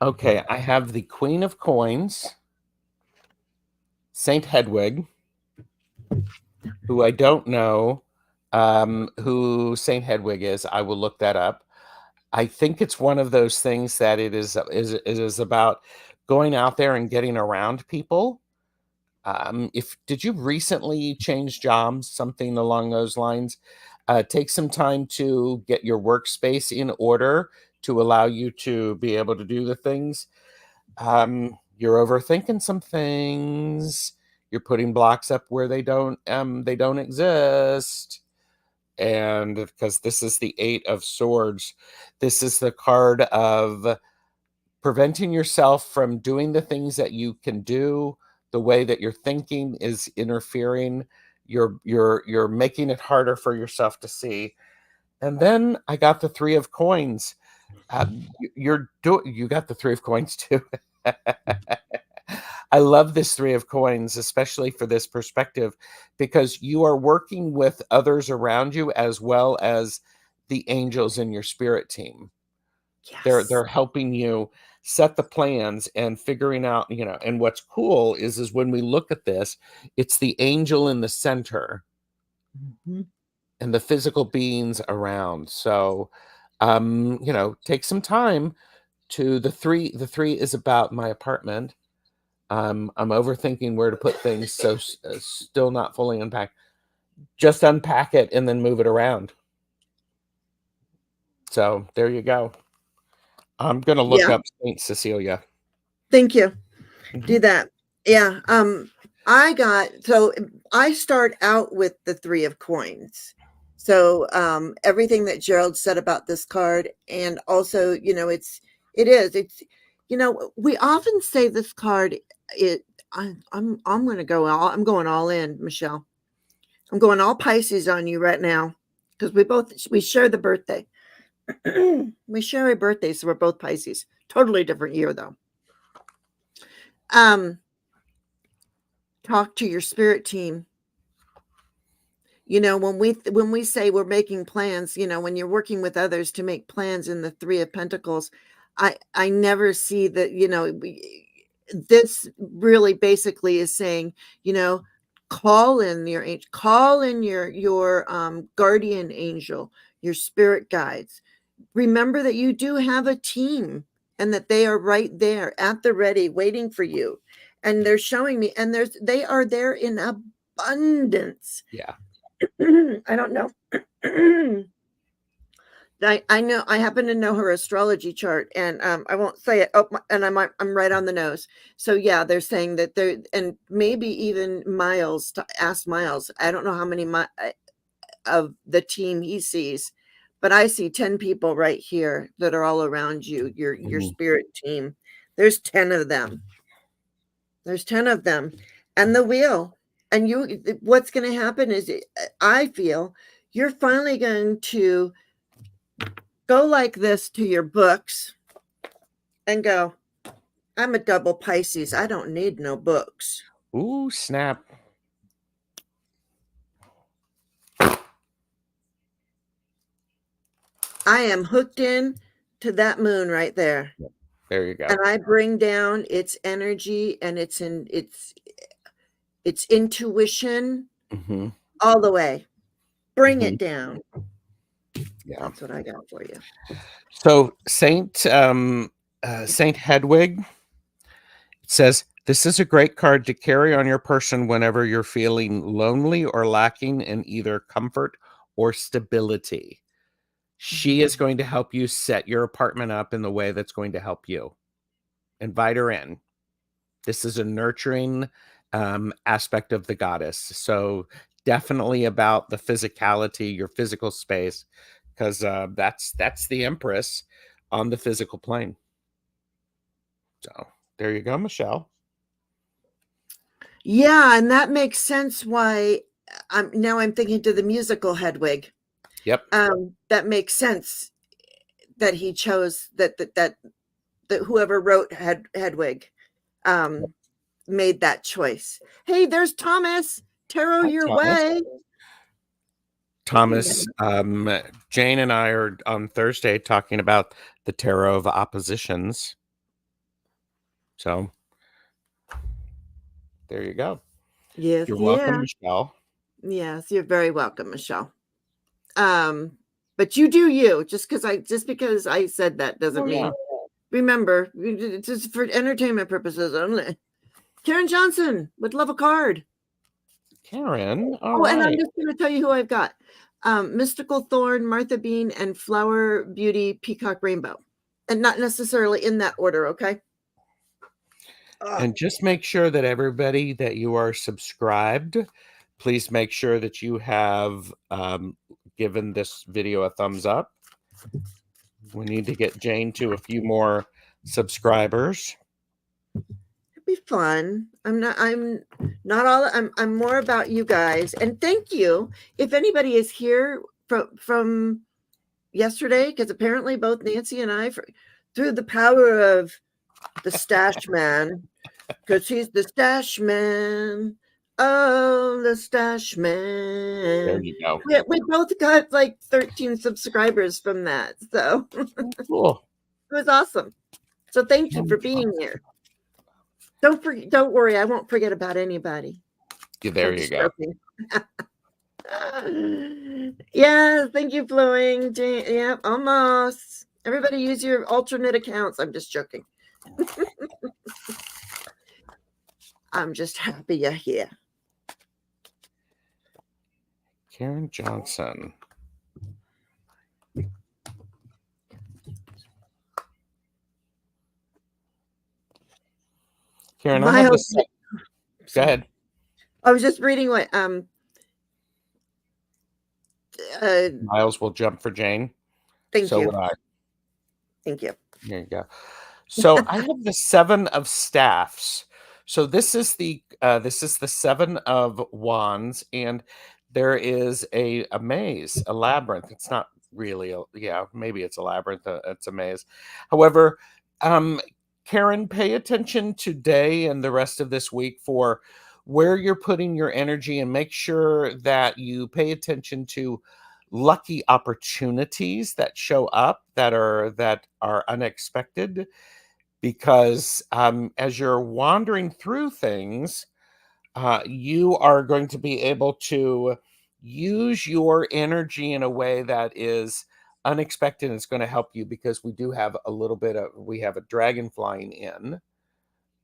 Speaker 1: Okay, I have the Queen of Coins, Saint Hedwig, who I don't know who Saint Hedwig is. I will look that up. I think it's one of those things that it is about going out there and getting around people. If did you recently change jobs, something along those lines? Take some time to get your workspace in order to allow you to be able to do the things. You're overthinking some things. You're putting blocks up where they don't exist. And because this is the Eight of Swords, this is the card of preventing yourself from doing the things that you can do. The way that you're thinking is interfering. You're making it harder for yourself to see. And then I got the Three of Coins. You got the Three of Coins too. I love this Three of Coins, especially for this perspective, because you are working with others around you as well as the angels in your spirit team.
Speaker 2: Yes.
Speaker 1: They're helping you set the plans and figuring out, and what's cool is when we look at this, it's the angel in the center
Speaker 2: Mhm.
Speaker 1: and the physical beings around. So take some time to the three is about my apartment. I'm overthinking where to put things, so still not fully unpacked. Just unpack it and then move it around. So there you go. I'm gonna look
Speaker 2: Yeah.
Speaker 1: up Saint Cecilia.
Speaker 2: Thank you.
Speaker 1: Mhm.
Speaker 2: Do that. Yeah. I start out with the Three of Coins. So everything that Gerald said about this card, and also, it is. You know, we often say this card. I'm going to go all. I'm going all in, Michelle. I'm going all Pisces on you right now because we share the birthday. We share a birthday, so we're both Pisces. Totally different year though. Talk to your spirit team. You know, when we say we're making plans, you know, when you're working with others to make plans in the 3 of Pentacles, I never see that, you know, this really basically is saying, you know, call in your angel, call in your guardian angel, your spirit guides. Remember that you do have a team and that they are right there at the ready waiting for you. And they're showing me, and they are there in abundance.
Speaker 1: Yeah.
Speaker 2: I don't know. I know, I happen to know her astrology chart, and I won't say it. Oh, and I'm right on the nose. So yeah, they're saying that they're, and maybe even Miles, to ask Miles. I don't know how many of the team he sees, but I see 10 people right here that are all around you. Your spirit team. There's 10 of them. There's 10 of them, and the wheel. And what's going to happen is, I feel you're finally going to go like this to your books and go, I'm a double Pisces. I don't need no books.
Speaker 1: Ooh, snap.
Speaker 2: I am hooked in to that moon right there.
Speaker 1: There you go.
Speaker 2: And I bring down its energy and its intuition all the way. Bring it down.
Speaker 1: Yeah.
Speaker 2: That's what I got for you.
Speaker 1: So Saint Hedwig says, this is a great card to carry on your person whenever you're feeling lonely or lacking in either comfort or stability. She is going to help you set your apartment up in the way that's going to help you. Invite her in. This is a nurturing aspect of the goddess. So definitely about the physicality, your physical space, because that's the Empress on the physical plane. So there you go, Michelle.
Speaker 2: Yeah, and that makes sense why I'm thinking to the musical Hedwig.
Speaker 1: Yep.
Speaker 2: That makes sense that he chose that whoever wrote Hedwig made that choice. Hey, there's Thomas. Tarot
Speaker 1: Hi,
Speaker 2: your
Speaker 1: Thomas.
Speaker 2: way.
Speaker 1: Thomas, Jane and I are on Thursday talking about the tarot of oppositions. So there you go.
Speaker 2: Yes,
Speaker 1: You're
Speaker 2: yeah.
Speaker 1: welcome, Michelle.
Speaker 2: Yes, you're very welcome, Michelle. But you do you. Just because I said that doesn't mean. Remember, it's just for entertainment purposes only. Karen Johnson would love a card.
Speaker 1: Karen,
Speaker 2: And I'm just going to tell you who I've got. Mystical Thorn, Martha Bean, and Flower Beauty Peacock Rainbow. And not necessarily in that order, okay?
Speaker 1: And just make sure that everybody that you are subscribed, please make sure that you have given this video a thumbs up. We need to get Jane to a few more subscribers.
Speaker 2: It'd be fun. I'm more about you guys. And thank you. If anybody is here from yesterday, because apparently both Nancy and I, through the power of the stash man, because he's the stash man. Oh, the stash man.
Speaker 1: There you go.
Speaker 2: We both got like 13 subscribers from that. So
Speaker 1: Cool.
Speaker 2: it was awesome. So thank you for being here. Don't worry, I won't forget about anybody.
Speaker 1: Yeah, there you go.
Speaker 2: Yes, thank you, Flowing. Yeah, almost. Everybody use your alternate accounts. I'm just joking. I'm just happy you're here.
Speaker 1: Karen Johnson. Karen, I have this. Go ahead.
Speaker 2: I was just reading what
Speaker 1: Miles will jump for Jane.
Speaker 2: Thank you.
Speaker 1: Would I.
Speaker 2: Thank you.
Speaker 1: There you go. So I have the 7 of staffs. So this is the 7 of wands, and there is a maze, a labyrinth. It's not really a, yeah, maybe it's a labyrinth, it's a maze. However, um, Karen, pay attention today and the rest of this week for where you're putting your energy, and make sure that you pay attention to lucky opportunities that show up that are unexpected, because as you're wandering through things, you are going to be able to use your energy in a way that is unexpected, and it's going to help you, because we do have a little bit of, we have a dragon flying in,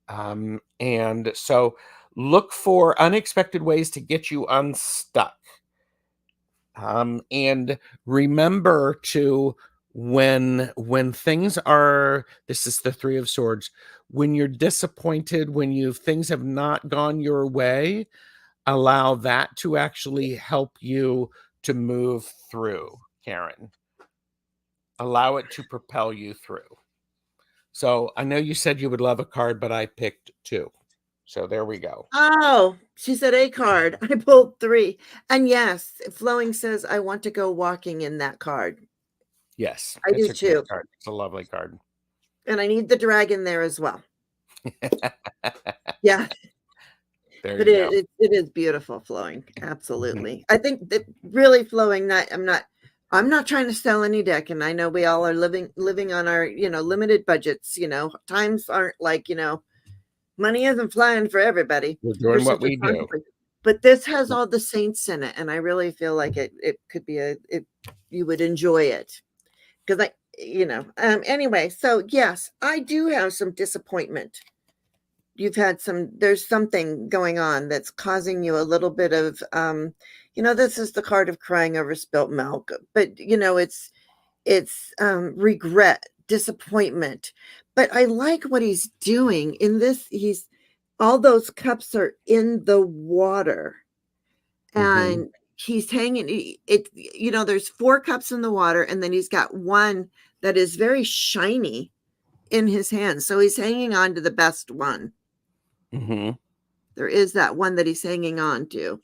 Speaker 1: and so look for unexpected ways to get you unstuck. And remember to, when things are, this is the 3 of swords, when you're disappointed, when you things have not gone your way, allow that to actually help you to move through, Karen. Allow it to propel you through. So I know you said you would love a card, but I picked 2. So there we go.
Speaker 2: Oh, she said a card. I pulled 3. And yes, Flowing says, I want to go walking in that card.
Speaker 1: Yes,
Speaker 2: I
Speaker 1: it's
Speaker 2: do
Speaker 1: a great
Speaker 2: too.
Speaker 1: card. It's a lovely card.
Speaker 2: And I need the dragon there as well. Yeah.
Speaker 1: There
Speaker 2: But
Speaker 1: you go.
Speaker 2: it is beautiful, Flowing. Absolutely. I think that really Flowing, not I'm not trying to sell any deck, and I know we all are living on our, limited budgets, times aren't like, money isn't flying for everybody.
Speaker 1: We're
Speaker 2: For
Speaker 1: doing what we do.
Speaker 2: but this has all the saints in it, and I really feel like it could be you would enjoy it. Because anyway, so yes, I do have some disappointment. There's something going on that's causing you a little bit of this is the card of crying over spilt milk, but it's regret, disappointment. But I like what he's doing in this. He's All those cups are in the water,
Speaker 1: Mhm.
Speaker 2: and he's hanging there's 4 cups in the water, and then he's got one that is very shiny in his hand, so he's hanging on to the best one.
Speaker 1: Mhm.
Speaker 2: There is that one that he's hanging on to,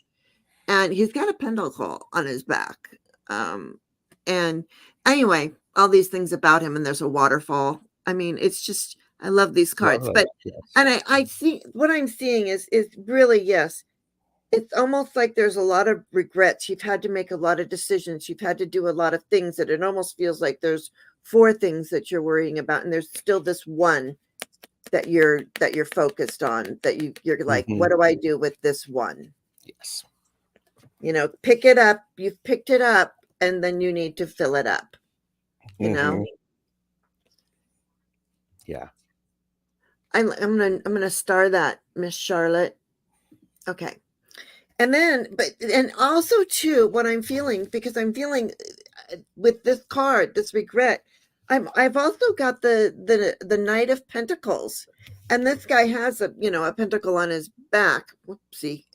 Speaker 2: and he's got a pentacle on his back. And anyway, all these things about him, and there's a waterfall. I mean, it's just, I love these cards.
Speaker 1: Lovely.
Speaker 2: But
Speaker 1: Yes.
Speaker 2: and I see what I'm seeing is really, yes, it's almost like there's a lot of regrets. You've had to make a lot of decisions. You've had to do a lot of things that it almost feels like there's 4 things that you're worrying about, and there's still this one that you're focused on, that you're like, what
Speaker 1: Mhm.
Speaker 2: do I do with this one?
Speaker 1: Yes.
Speaker 2: Pick it up. You've picked it up, and then you need to fill it up. You know,
Speaker 1: Mhm. Yeah.
Speaker 2: I'm gonna star that, Miss Charlotte. Okay. And then, and also too, what I'm feeling, because I'm feeling with this card, this regret, I've also got the Knight of Pentacles, and this guy has a pentacle on his back. Whoopsie.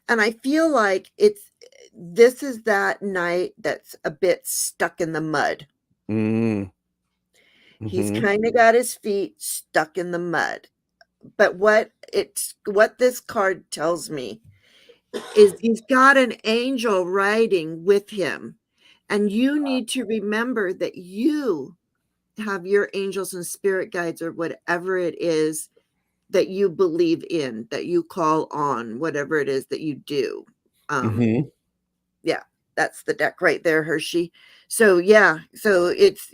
Speaker 2: And I feel like this is that knight that's a bit stuck in the mud.
Speaker 1: Mm.
Speaker 2: He's
Speaker 1: Mhm.
Speaker 2: kind of got his feet stuck in the mud. But what this card tells me is he's got an angel riding with him. And you need to remember that you have your angels and spirit guides, or whatever it is that you believe in, that you call on, whatever it is that you do. Um,
Speaker 1: Mhm.
Speaker 2: yeah, that's the deck right there, Hershey. So yeah, so it's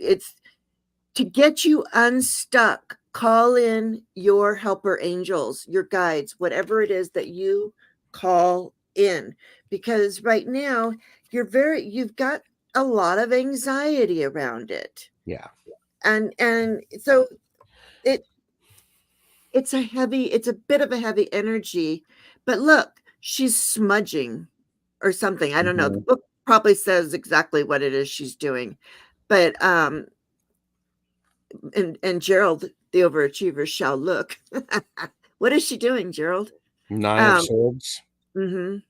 Speaker 2: to get you unstuck. Call in your helper angels, your guides, whatever it is that you call in, because right now you've got a lot of anxiety around it.
Speaker 1: Yeah.
Speaker 2: And so it it's a bit of a heavy energy. But look, she's smudging or something. I don't know. The
Speaker 1: Mhm.
Speaker 2: book probably says exactly what it is she's doing. But and Gerald, the overachiever, shall look. What is she doing, Gerald?
Speaker 1: 9 of
Speaker 2: Um,
Speaker 1: swords.
Speaker 2: mhm.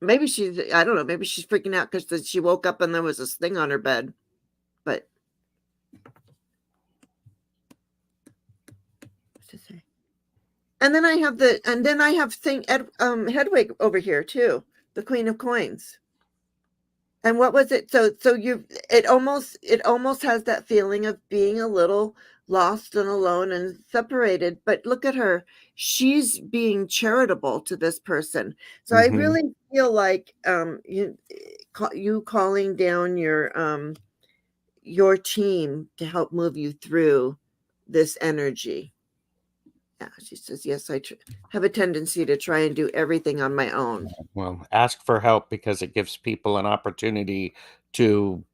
Speaker 2: Maybe I don't know, maybe she's freaking out because she woke up and there was this thing on her bed. But And then I have Hedwig over here too, the Queen of Coins. And what was it? So it almost has that feeling of being a little lost and alone and separated. But look at her; she's being charitable to this person. So I
Speaker 1: Mm-hmm.
Speaker 2: really feel like you calling down your team to help move you through this energy. Yeah, she says, yes, I have a tendency to try and do everything on my own.
Speaker 1: Well, ask for help because it gives people an opportunity to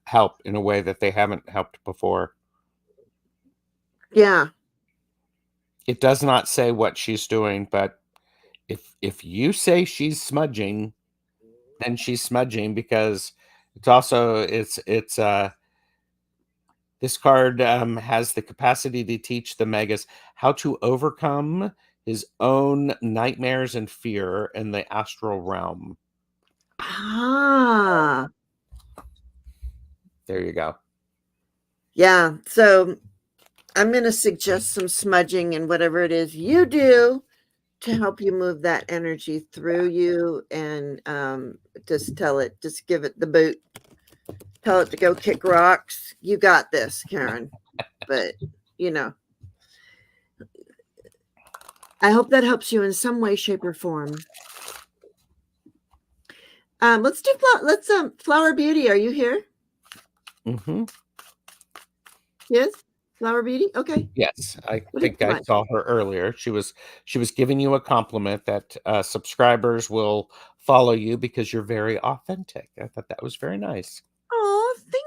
Speaker 1: help in a way that they haven't helped before.
Speaker 2: Yeah.
Speaker 1: It does not say what she's doing, but if you say she's smudging, then she's smudging because it's this card has the capacity to teach the Magus how to overcome his own nightmares and fear in the astral realm.
Speaker 2: Ah.
Speaker 1: There you go.
Speaker 2: Yeah. So I'm going to suggest some smudging and whatever it is you do to help you move that energy through you, and just give it the boot. Tell it to go kick rocks. You got this, Karen. But, I hope that helps you in some way, shape, or form. Let's Flower Beauty. Are you here?
Speaker 1: Mm-hmm.
Speaker 2: Yes, Flower Beauty. Okay.
Speaker 1: Yes, I
Speaker 2: What do you
Speaker 1: think I
Speaker 2: want?
Speaker 1: saw her earlier. She was giving you a compliment that subscribers will follow you because you're very authentic. I thought that was very nice.
Speaker 2: Oh, thank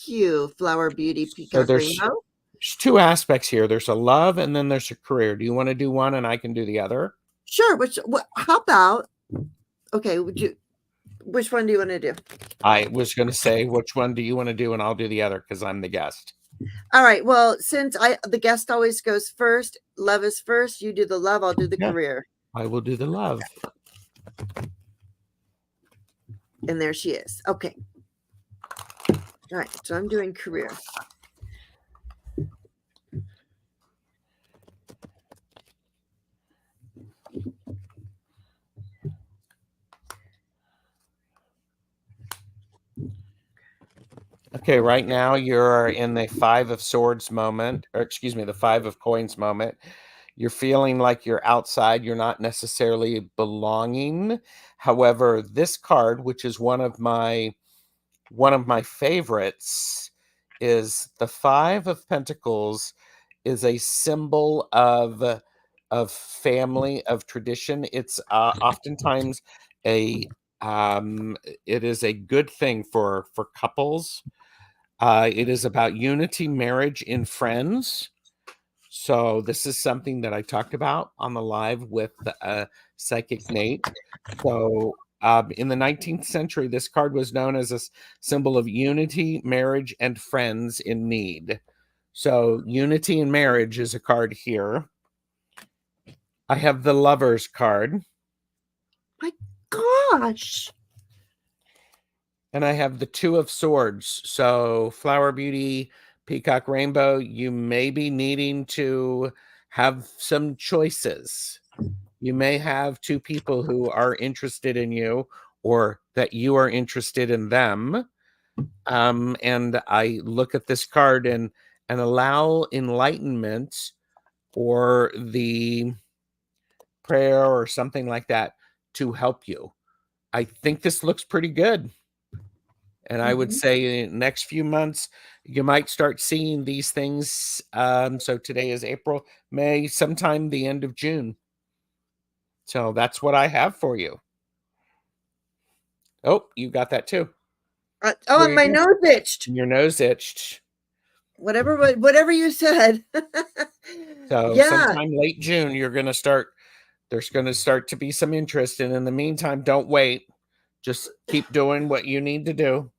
Speaker 2: you, Flower Beauty
Speaker 1: So
Speaker 2: Peacock
Speaker 1: there's
Speaker 2: Rainbow.
Speaker 1: two aspects here. There's a love and then there's a career. Do you want to do one and I can do the other?
Speaker 2: Sure. How about? Okay. Which one do you want to do?
Speaker 1: I was going to say, which one do you want to do? And I'll do the other because I'm the guest.
Speaker 2: All right. Well, since the guest always goes first, love is first. You do the love. I'll do the
Speaker 1: Yeah,
Speaker 2: career.
Speaker 1: I will do the love.
Speaker 2: And there she is. Okay. All right. So I'm doing career.
Speaker 1: Okay, right now you're in the Five of Swords moment, or excuse me, the Five of Coins moment. You're feeling like you're outside, you're not necessarily belonging. However, this card, which is one of my favorites, is the Five of Pentacles is a symbol of family, of tradition. It's oftentimes a it is a good thing for couples. It is about unity, marriage, and friends. So this is something that I talked about on the live with Psychic Nate. So in the 19th century, this card was known as a symbol of unity, marriage, and friends in need. So unity and marriage is a card here. I have the Lovers card.
Speaker 2: My gosh.
Speaker 1: And I have the Two of Swords. So Flower Beauty, Peacock Rainbow, you may be needing to have some choices. You may have two people who are interested in you or that you are interested in them. And I look at this card and allow enlightenment or the prayer or something like that to help you. I think this looks pretty good. And I would say in the next few months, you might start seeing these things. So today is April, May, sometime the end of June. So that's what I have for you. Oh, you got that too.
Speaker 2: And my nose itched.
Speaker 1: Your nose itched.
Speaker 2: Whatever you said.
Speaker 1: So
Speaker 2: Yeah.
Speaker 1: sometime late June, there's going to start to be some interest. And in the meantime, don't wait. Just keep doing what you need to do.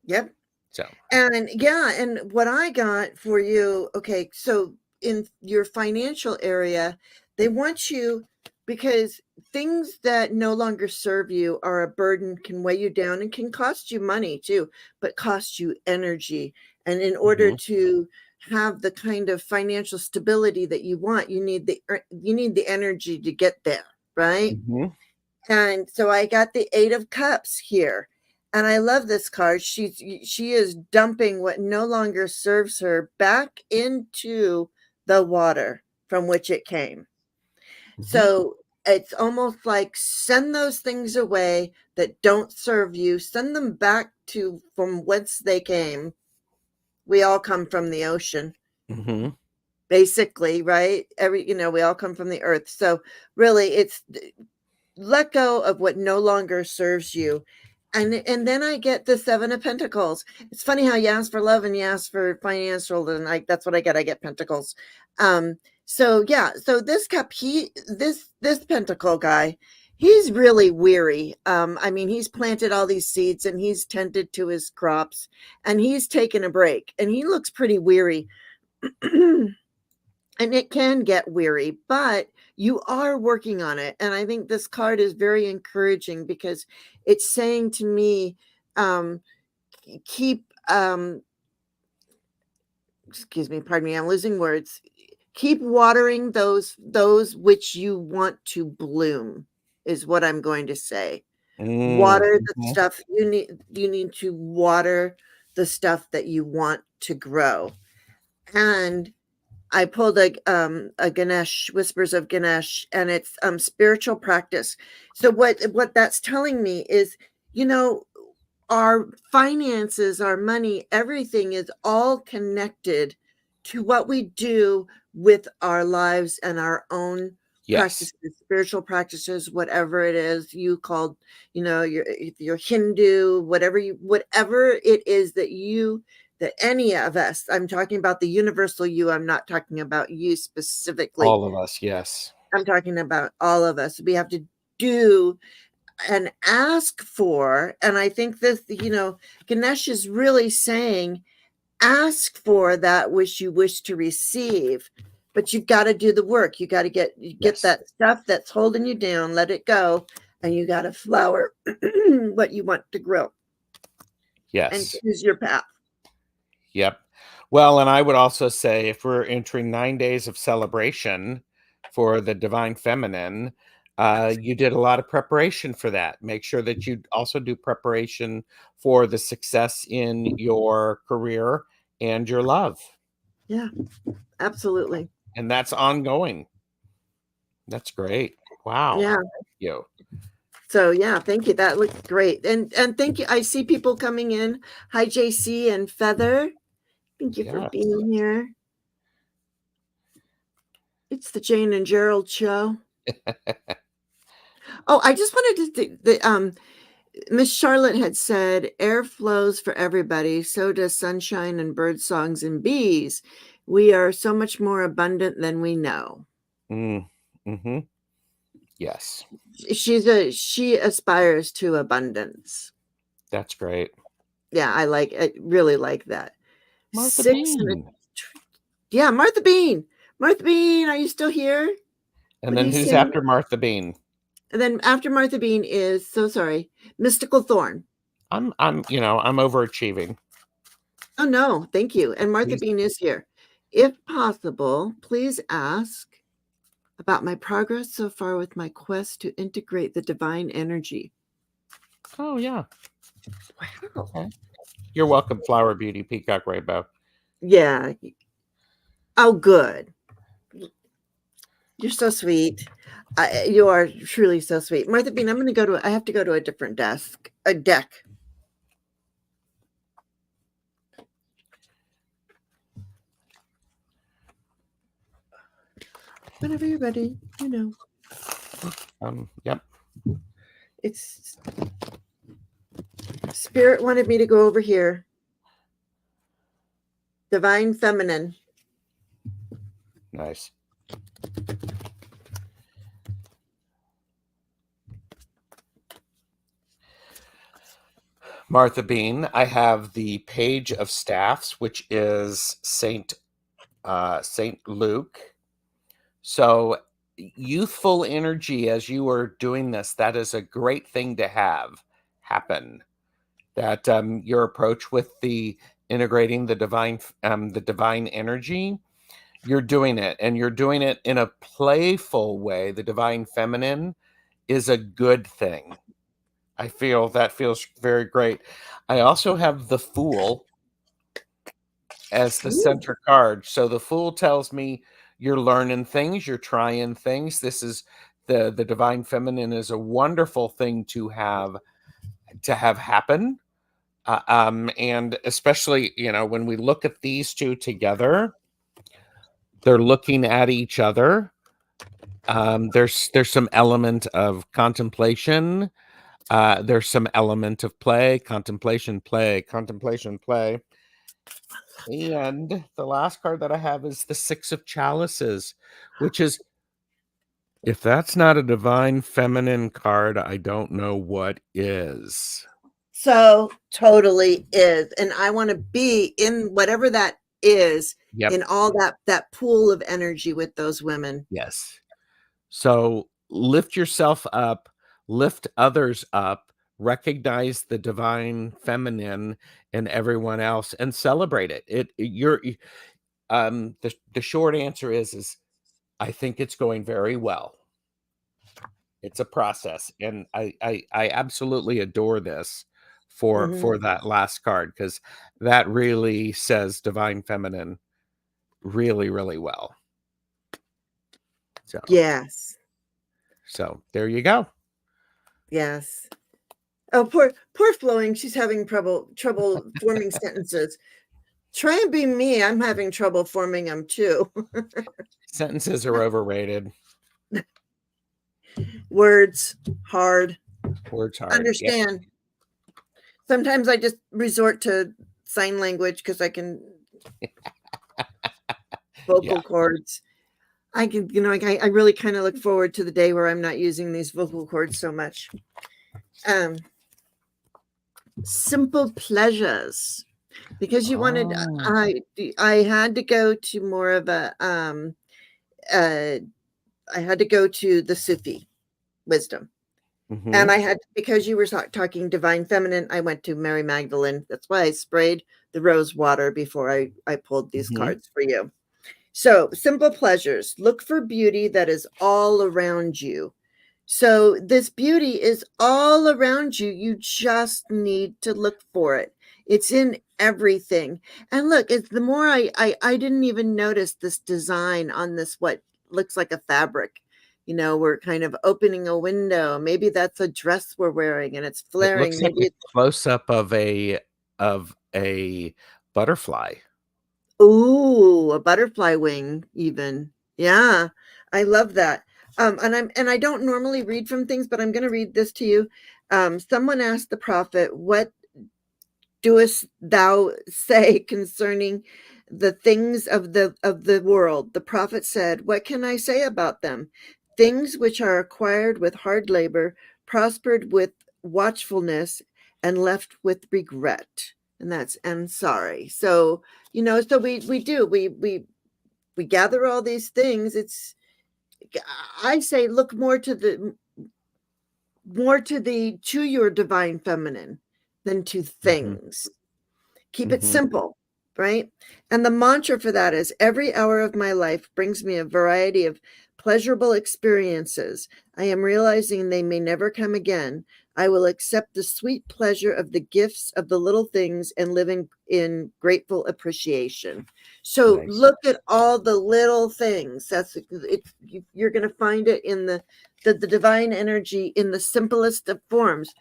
Speaker 2: Yep.
Speaker 1: So,
Speaker 2: and what I got for you, okay, so in your financial area, they want you, because things that no longer serve you are a burden, can weigh you down, and can cost you money too, but cost you energy. And in order to have the kind of financial stability that you want, you need the energy to get there, right?
Speaker 1: Mm-hmm.
Speaker 2: And so I got the 8 of Cups here. And I love this card. She is dumping what no longer serves her back into the water from which it came.
Speaker 1: Mm-hmm.
Speaker 2: So it's almost like send those things away that don't serve you, send them back to from whence they came. We all come from the ocean,
Speaker 1: Mm-hmm.
Speaker 2: basically, right? We all come from the earth. So really, it's let go of what no longer serves you. And then I get the 7 of Pentacles. It's funny how you ask for love and you ask for financial, and that's what I get. I get Pentacles. So yeah, so this cup, this Pentacle guy, he's really weary. I mean, he's planted all these seeds and he's tended to his crops and he's taken a break and he looks pretty weary. And it can get weary, but you are working on it. And I think this card is very encouraging because it's saying to me, keep, excuse me, pardon me, I'm losing words. Keep watering those which you want to bloom, is what I'm going to say. Water the
Speaker 1: Mm-hmm.
Speaker 2: stuff you need to water the stuff that you want to grow. And I pulled a Ganesh, Whispers of Ganesh, and it's spiritual practice. So what that's telling me is, you know, our finances, our money, everything is all connected to what we do with our lives and our own
Speaker 1: Yes.
Speaker 2: practices, spiritual practices, whatever it is you called, if you're Hindu, whatever it is that any of us, I'm talking about the universal you, I'm not talking about you specifically.
Speaker 1: All of us. Yes.
Speaker 2: I'm talking about all of us. We have to do and ask for, and I think this, Ganesh is really saying, ask for that which you wish to receive, but you've got to do the work. You got to get
Speaker 1: Yes.
Speaker 2: that stuff that's holding you down, let it go, and you got to flower what you want to grow and
Speaker 1: Yes.
Speaker 2: choose your path.
Speaker 1: Yep. Well, and I would also say if we're entering 9 days of celebration for the divine feminine, you did a lot of preparation for that. Make sure that you also do preparation for the success in your career and your love.
Speaker 2: Yeah, absolutely.
Speaker 1: And that's ongoing. That's great. Wow.
Speaker 2: Yeah.
Speaker 1: Thank you.
Speaker 2: So yeah, thank you. That looks great. And thank you. I see people coming in. Hi, JC and Feather. Thank you for
Speaker 1: Yes.
Speaker 2: being here. It's the Jane and Gerald show. Oh, I just wanted to Miss Charlotte had said air flows for everybody, so does sunshine and bird songs and bees. We are so much more abundant than we know.
Speaker 1: Mm-hmm. Yes.
Speaker 2: She aspires to abundance.
Speaker 1: That's great.
Speaker 2: Yeah, I really like that.
Speaker 1: Martha
Speaker 2: 6 and a
Speaker 1: Bean.
Speaker 2: yeah, Martha Bean. Martha Bean, are you still here?
Speaker 1: And
Speaker 2: What do
Speaker 1: then
Speaker 2: you
Speaker 1: who's
Speaker 2: say?
Speaker 1: after Martha Bean?
Speaker 2: And then after Martha Bean is, so sorry, Mystical Thorn.
Speaker 1: I'm overachieving.
Speaker 2: Oh no, thank you. And Martha
Speaker 1: Please.
Speaker 2: Bean is here. If possible, please ask about my progress so far with my quest to integrate the divine energy.
Speaker 1: Oh yeah.
Speaker 2: Wow.
Speaker 1: Okay. You're welcome, Flower Beauty Peacock Rainbow.
Speaker 2: Yeah. Oh, good. You're so sweet. You are truly so sweet. Martha Bean, I have to go to a different deck. Whenever you're ready,
Speaker 1: Yep.
Speaker 2: It's Spirit wanted me to go over here. Divine Feminine.
Speaker 1: Nice. Martha Bean, I have the Page of Staffs, which is Saint Luke. So youthful energy as you are doing this, that is a great thing to have happen. That your approach with the integrating the divine energy, you're doing it, and you're doing it in a playful way. The divine feminine is a good thing. I feel that feels very great. I also have the Fool as the
Speaker 2: Ooh.
Speaker 1: center card. So the Fool tells me you're learning things, you're trying things. This is the divine feminine is a wonderful thing to have happen. And especially, when we look at these two together, they're looking at each other. There's some element of contemplation. There's some element of play, contemplation, play, contemplation, play. And the last card that I have is the Six of Chalices, which is, if that's not a divine feminine card, I don't know what is.
Speaker 2: So totally is. And I want to be in whatever that is,
Speaker 1: Yep.
Speaker 2: in all that pool of energy with those women.
Speaker 1: Yes. So lift yourself up, lift others up, recognize the divine feminine in everyone else, and celebrate it. The short answer is I think it's going very well. It's a process, and I absolutely adore this for that last card, because that really says divine feminine really, really well.
Speaker 2: Yes.
Speaker 1: So there you go.
Speaker 2: Yes. Oh, poor Flowing. She's having trouble forming sentences. Try and be me. I'm having trouble forming them too.
Speaker 1: Sentences are overrated.
Speaker 2: Words hard.
Speaker 1: Words hard.
Speaker 2: Understand. Yep. Sometimes I just resort to sign language because I can vocal cords. I can, I really kind of look forward to the day where I'm not using these vocal cords so much. Simple pleasures, because you wanted, I had to go to more of a, I had to go to the Sufi wisdom. And I had, because you were talking divine feminine, I went to Mary Magdalene. That's why I sprayed the rose water before I pulled these cards for you. So, simple pleasures. Look for beauty that is all around you. So this beauty is all around you. You just need to look for it. It's in everything. And look, it's the more I didn't even notice this design on this, what looks like a fabric. We're kind of opening a window. Maybe that's a dress we're wearing and it's flaring.
Speaker 1: It looks like a close-up of a butterfly.
Speaker 2: Ooh, a butterfly wing even. Yeah, I love that. And I don't normally read from things, but I'm going to read this to you. Someone asked the prophet, "What doest thou say concerning the things of the world?" The prophet said, "What can I say about them? Things which are acquired with hard labor, prospered with watchfulness, and left with regret." And that's "and sorry." So, so we gather all these things. I say look more to your divine feminine than to things. Keep it simple, right? And the mantra for that is, every hour of my life brings me a variety of pleasurable experiences. I am realizing they may never come again. I will accept the sweet pleasure of the gifts of the little things and live in grateful appreciation. So look at all the little things. That's it. You're going to find it in the divine energy in the simplest of forms.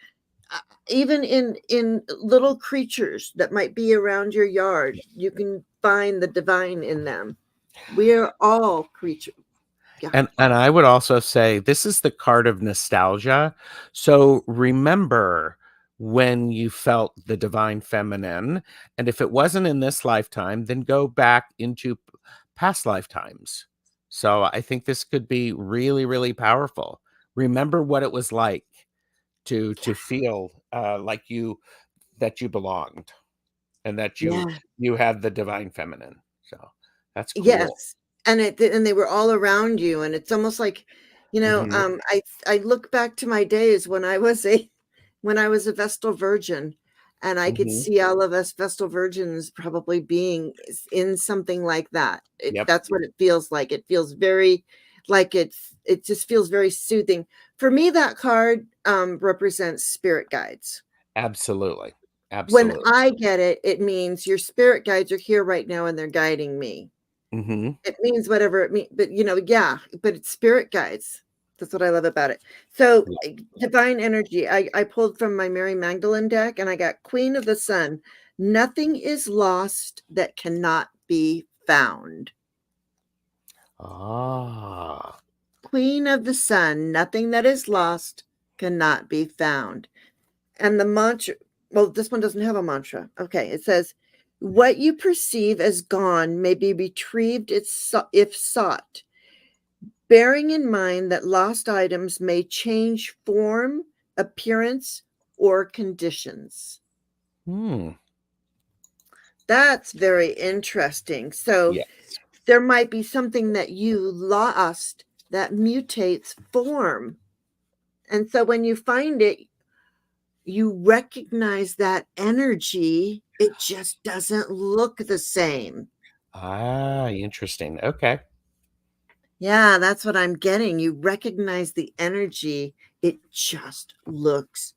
Speaker 2: Even in little creatures that might be around your yard, you can find the divine in them. We are all creatures. Yeah.
Speaker 1: And I would also say this is the card of nostalgia. So remember when you felt the divine feminine, and if it wasn't in this lifetime, then go back into past lifetimes. So I think this could be really, really powerful. Remember what it was like to feel like that you belonged, and that you had the divine feminine. So that's cool.
Speaker 2: Yes. And they were all around you, and it's almost like, I look back to my days when I was a Vestal Virgin, And I could see all of us Vestal Virgins probably being in something like that.
Speaker 1: Yep.
Speaker 2: That's what it feels like. It feels very like it just feels very soothing. For me, that card represents spirit guides.
Speaker 1: Absolutely.
Speaker 2: When
Speaker 1: Absolutely.
Speaker 2: I get it, it means your spirit guides are here right now and they're guiding me.
Speaker 1: Mm-hmm.
Speaker 2: It means whatever it means, but yeah, but it's spirit guides. That's what I love about it. So divine energy, I pulled from my Mary Magdalene deck and I got Queen of the Sun. Nothing is lost that cannot be found.
Speaker 1: Ah.
Speaker 2: Queen of the Sun, nothing that is lost cannot be found. And the mantra, well, this one doesn't have a mantra. Okay, it says, what you perceive as gone may be retrieved if sought, bearing in mind that lost items may change form, appearance, or conditions. That's very interesting. So
Speaker 1: Yes.
Speaker 2: there might be something that you lost that mutates form. And so when you find it, you recognize that energy. It just doesn't look the same.
Speaker 1: Ah, interesting. Okay.
Speaker 2: Yeah, that's what I'm getting. You recognize the energy. It just looks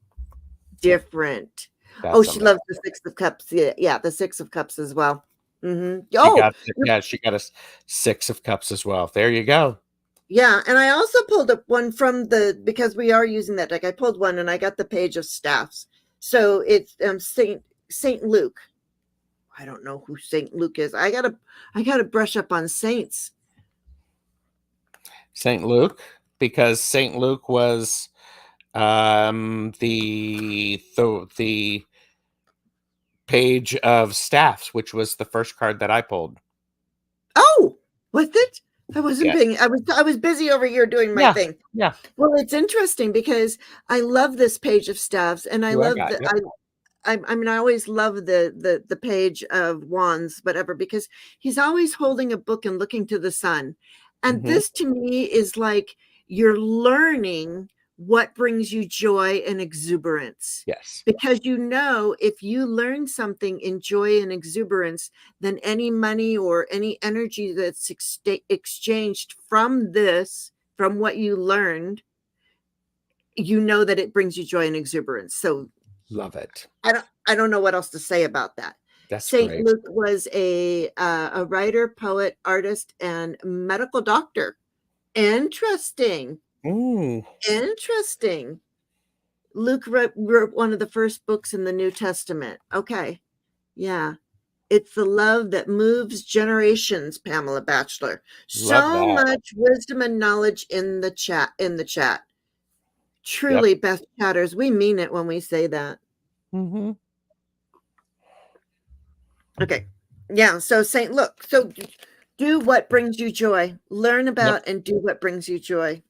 Speaker 2: different. Oh,
Speaker 1: That's
Speaker 2: she
Speaker 1: amazing.
Speaker 2: loves the Six of Cups. Yeah, the Six of Cups as well.
Speaker 1: She
Speaker 2: Oh,
Speaker 1: got a 6 of Cups as well. There you go.
Speaker 2: yeah. And I also pulled up one from because we are using that deck. I pulled one and I got the Page of Staffs. So it's Saint Luke. I don't know who Saint Luke is. I gotta brush up on saints.
Speaker 1: St. Luke, because St. Luke was the Page of Staffs, which was the first card that I pulled.
Speaker 2: Oh, was it? I wasn't
Speaker 1: Yeah.
Speaker 2: being. I was busy over here doing my
Speaker 1: Yeah.
Speaker 2: thing.
Speaker 1: Yeah.
Speaker 2: Well, it's interesting because I love this Page of Staffs, and I
Speaker 1: Who I
Speaker 2: love
Speaker 1: got.
Speaker 2: the.
Speaker 1: Yep.
Speaker 2: I mean, I always love the Page of Wands, whatever, because he's always holding a book and looking to the sun, and
Speaker 1: Mm-hmm.
Speaker 2: this to me is like you're learning what brings you joy and exuberance.
Speaker 1: Yes.
Speaker 2: Because if you learn something in joy and exuberance, then any money or any energy that's exchanged from what you learned, you know that it brings you joy and exuberance. So
Speaker 1: Love it.
Speaker 2: I don't know what else to say about that.
Speaker 1: That's
Speaker 2: Saint
Speaker 1: great.
Speaker 2: Luke was a writer, poet, artist, and medical doctor. Interesting. Interesting. Luke wrote one of the first books in the New Testament. Okay. Yeah. It's the love that moves generations, Pamela Batchelor.
Speaker 1: Love
Speaker 2: So
Speaker 1: that.
Speaker 2: much wisdom and knowledge in the chat.
Speaker 1: Yep.
Speaker 2: Truly, best chatters. We mean it when we say that.
Speaker 1: Mm-hmm.
Speaker 2: Okay. Yeah. So Saint Luke. So do what brings you joy. Learn
Speaker 1: Yep.
Speaker 2: about and do what brings you joy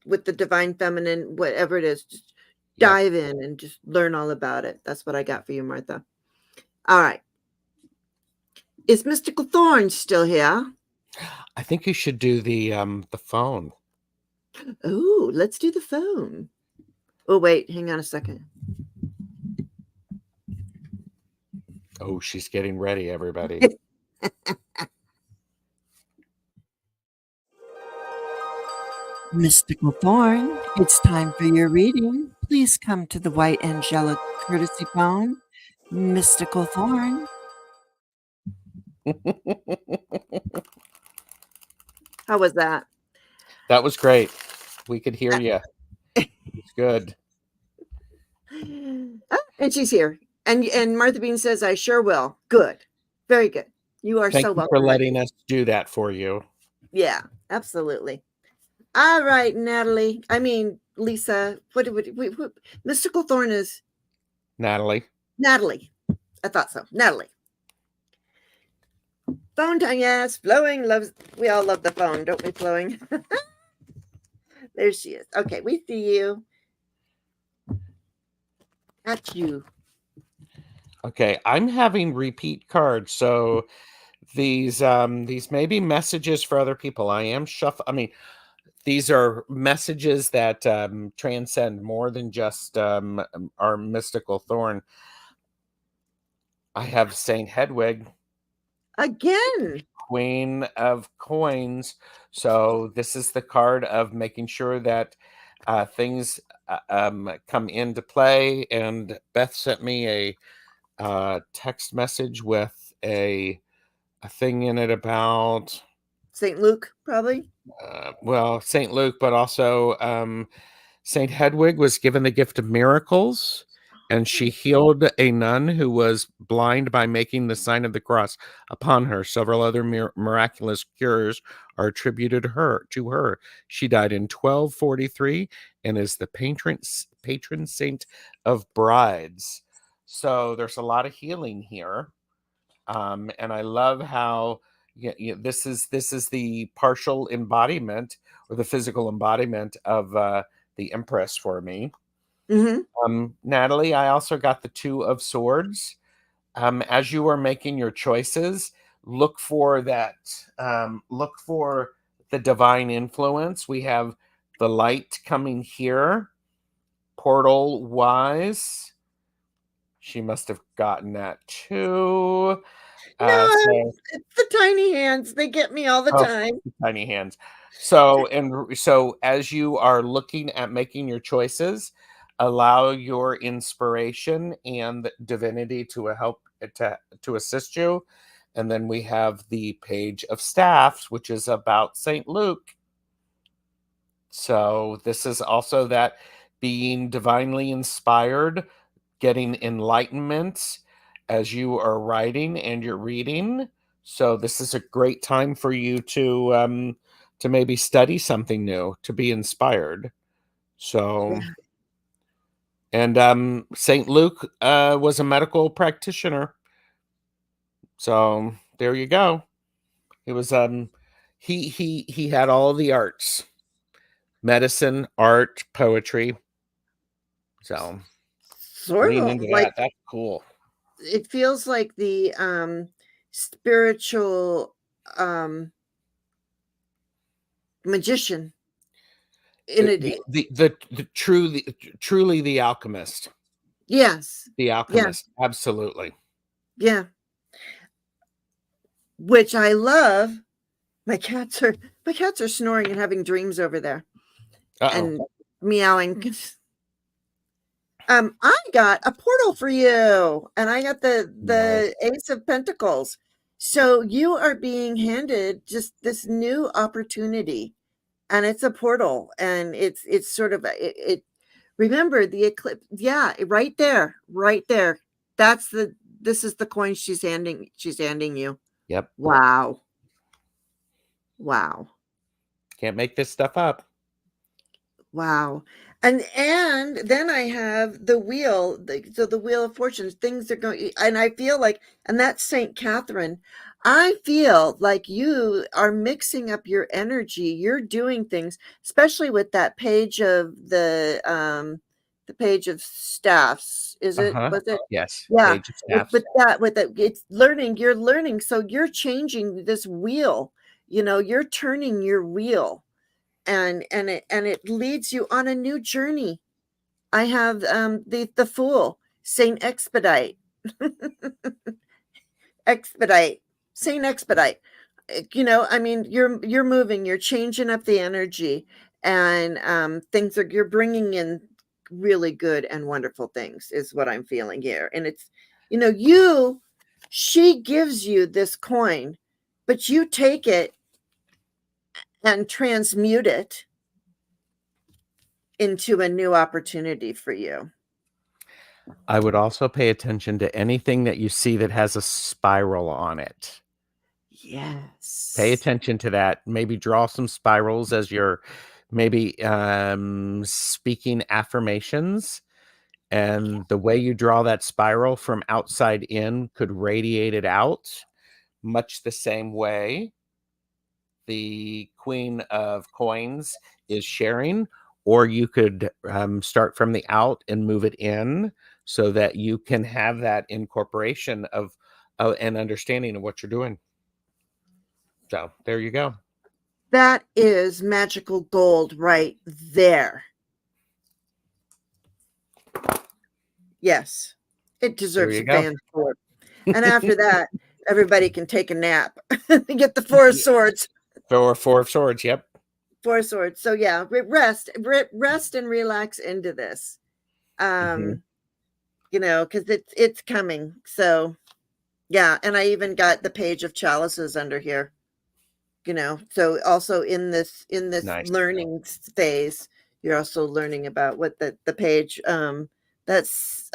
Speaker 2: with the divine feminine, whatever it is. Just dive in and just learn all about it. That's what I got for you, Martha. All right. Is Mystical Thorn still here?
Speaker 1: I think you should do the phone.
Speaker 2: Oh, let's do the phone. Oh, wait, hang on a second.
Speaker 1: Oh, she's getting ready, everybody.
Speaker 2: Mystical Thorn, it's time for your reading. Please come to the White Angelic Courtesy Phone. Mystical Thorn. How was that?
Speaker 1: That was great. We could hear you. It's good.
Speaker 2: And she's here. And Martha Bean says, I sure will. Good. Very good. You are
Speaker 1: Thank
Speaker 2: so
Speaker 1: you
Speaker 2: welcome.
Speaker 1: for letting us do that for you.
Speaker 2: Yeah, absolutely. All right, Natalie. I mean, Lisa. What Mystical Thorn is?
Speaker 1: Natalie.
Speaker 2: Natalie. I thought so. Natalie. Phone time, yes. Flowing loves. We all love the phone, don't we, Flowing? There she is. Okay, we see you. That's you.
Speaker 1: Okay, I'm having repeat cards, so these may be messages for other people. I am I mean, these are messages that transcend more than just our mystical thorn. I have Saint Hedwig,
Speaker 2: Again.
Speaker 1: Queen of Coins. So this is the card of making sure that things come into play. And Beth sent me a text message with a thing in it about
Speaker 2: St. Luke, probably.
Speaker 1: well, Saint Luke, but also Saint Hedwig was given the gift of miracles, and she healed a nun who was blind by making the sign of the cross upon her. Several other miraculous cures are attributed to her. She died in 1243 and is the patron saint of brides. So there's a lot of healing here, and I love how this is the partial embodiment or the physical embodiment of the Empress for me. Natalie, I also got the Two of Swords. As you are making your choices, look for that. Look for the divine influence. We have the light coming here, portal wise. She must have gotten that too.
Speaker 2: No,
Speaker 1: So
Speaker 2: it's the tiny hands. They get me all the
Speaker 1: oh,
Speaker 2: time.
Speaker 1: tiny hands. So as you are looking at making your choices, allow your inspiration and divinity to help to assist you. And then we have the Page of Staffs, which is about Saint Luke. So this is also that being divinely inspired, getting enlightenment as you are writing and you're reading. So this is a great time for you to maybe study something new, to be inspired. So
Speaker 2: Yeah.
Speaker 1: and Saint Luke was a medical practitioner. So there you go. He was he had all the arts: medicine, art, poetry. So
Speaker 2: Sort
Speaker 1: lean
Speaker 2: of
Speaker 1: into
Speaker 2: like
Speaker 1: that. That's cool.
Speaker 2: it feels like the spiritual magician in it.
Speaker 1: The truly the alchemist.
Speaker 2: Yes.
Speaker 1: The
Speaker 2: Yeah.
Speaker 1: alchemist. Absolutely.
Speaker 2: Yeah. Which I love. My cats are snoring and having dreams over there
Speaker 1: Uh-oh.
Speaker 2: and meowing. I got a portal for you, and I got the Ace of Pentacles. So you are being handed just this new opportunity, and it's a portal, and it's sort of it. Remember the eclipse? Yeah, right there, right there. That's the. This is the coin she's handing. She's handing you.
Speaker 1: Yep.
Speaker 2: Wow, wow.
Speaker 1: Can't make this stuff up.
Speaker 2: Wow. And then I have the wheel, so the wheel of fortune, things are going, and I feel like, and that's Saint Catherine. I feel like you are mixing up your energy. You're doing things, especially with that page of the page of staffs. Is it,
Speaker 1: Uh-huh.
Speaker 2: was it?
Speaker 1: Yes.
Speaker 2: Yeah.
Speaker 1: Page of Staffs.
Speaker 2: With that, it's learning, you're learning. So you're changing this wheel, you're turning your wheel and it leads you on a new journey. I have the Fool, Saint Expedite. Expedite, Saint Expedite. I mean, you're moving, you're changing up the energy, and things are, you're bringing in really good and wonderful things is what I'm feeling here. And it's, she gives you this coin, but you take it and transmute it into a new opportunity for you.
Speaker 1: I would also pay attention to anything that you see that has a spiral on it. Pay
Speaker 2: Yes.
Speaker 1: attention to that. Maybe draw some spirals as you're maybe speaking affirmations. And the way you draw that spiral from outside in could radiate it out, much the same way the Queen of Coins is sharing. Or you could start from the out and move it in so that you can have that incorporation of an understanding of what you're doing. So there you go.
Speaker 2: That is magical gold right there. Yes. It
Speaker 1: There
Speaker 2: deserves
Speaker 1: you
Speaker 2: a
Speaker 1: go.
Speaker 2: fan for it. And after that, everybody can take a nap. Get the Four of Swords.
Speaker 1: Four of Swords. Yep.
Speaker 2: Four of Swords. So yeah, rest and relax into this.
Speaker 1: Mm-hmm.
Speaker 2: You know, because it's coming. So yeah, and I even got the Page of Chalices under here. You know, so also in this
Speaker 1: Nice.
Speaker 2: learning phase, you're also learning about what the page. That's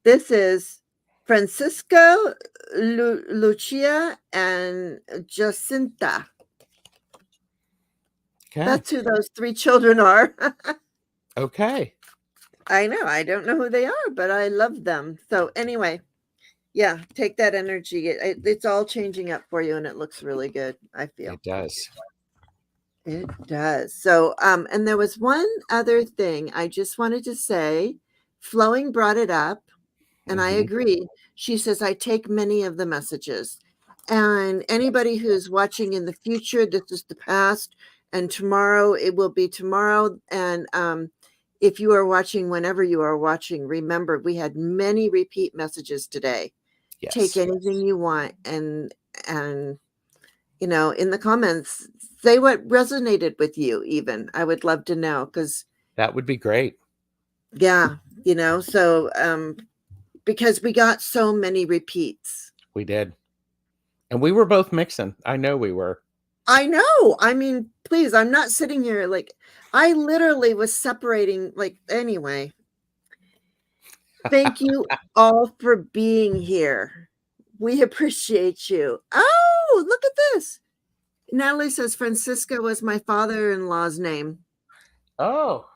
Speaker 2: This is Francisco, Lucia, and Jacinta.
Speaker 1: Okay.
Speaker 2: That's who those three children are.
Speaker 1: Okay.
Speaker 2: I know. I don't know who they are, but I love them. So anyway, yeah, take that energy. It's all changing up for you, and it looks really good. I feel
Speaker 1: It does.
Speaker 2: it does. So, and there was one other thing I just wanted to say. Flowing brought it up, and I
Speaker 1: Mm-hmm.
Speaker 2: agree. She says, I take many of the messages. And anybody who's watching in the future, this is the past, and tomorrow it will be tomorrow. And if you are watching, whenever you are watching, remember we had many repeat messages today. Take
Speaker 1: Yes.
Speaker 2: anything you want, and you know, in the comments, say what resonated with you. Even I would love to know, because
Speaker 1: That would be great.
Speaker 2: yeah, you know, so because we got so many repeats.
Speaker 1: We did. And we were both mixing. I know we were.
Speaker 2: I know. I mean, please, I'm not sitting here like I literally was separating. Like, anyway, thank you all for being here. We appreciate you. Oh, look at this. Natalie says Francisco was my father in law's name.
Speaker 1: Oh.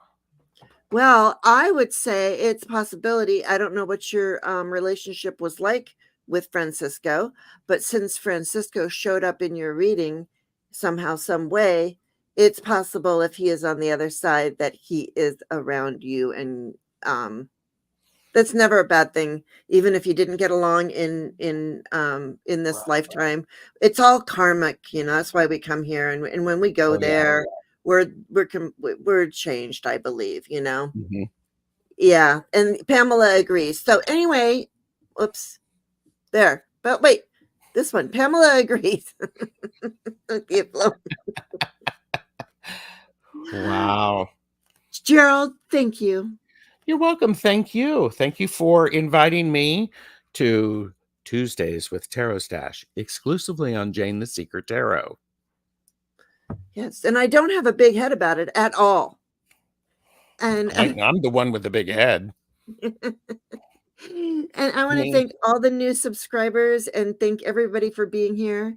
Speaker 2: Well, I would say it's a possibility. I don't know what your relationship was like with Francisco, but since Francisco showed up in your reading somehow, some way, it's possible if he is on the other side that he is around you, and that's never a bad thing. Even if you didn't get along in this lifetime, it's all karmic. You know, that's why we come here, and when we go
Speaker 1: Oh yeah.
Speaker 2: there, we're changed, I believe, you know.
Speaker 1: Mm-hmm.
Speaker 2: Yeah, and Pamela agrees. So anyway, oops, there. But wait, this one, Pamela agrees.
Speaker 1: Wow.
Speaker 2: Gerald, thank you.
Speaker 1: You're welcome. Thank you. Thank you for inviting me to Tuesdays with TarotStache, exclusively on Jane the Secret Tarot.
Speaker 2: Yes, and I don't have a big head about it at all. And
Speaker 1: I'm the one with the big head.
Speaker 2: and I want to
Speaker 1: Me.
Speaker 2: thank all the new subscribers and thank everybody for being here.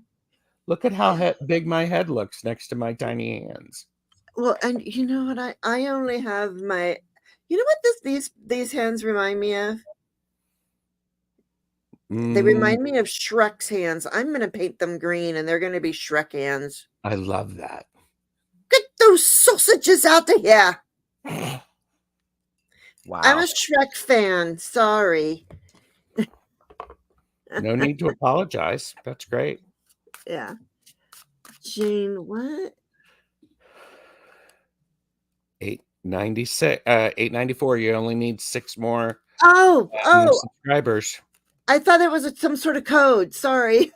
Speaker 1: Look at how big my head looks next to my tiny hands.
Speaker 2: Well, and you know what? I only have my. You know what these hands remind me of? They
Speaker 1: Mm,
Speaker 2: remind me of Shrek's hands. I'm going to paint them green, and they're going to be Shrek hands.
Speaker 1: I love that.
Speaker 2: Get those sausages out of here!
Speaker 1: Wow.
Speaker 2: I'm a Shrek fan. Sorry.
Speaker 1: No need to apologize. That's great.
Speaker 2: Yeah. Jane, what?
Speaker 1: 896, 894. You only need 6 more
Speaker 2: Oh,
Speaker 1: subscribers.
Speaker 2: I thought it was some sort of code. Sorry.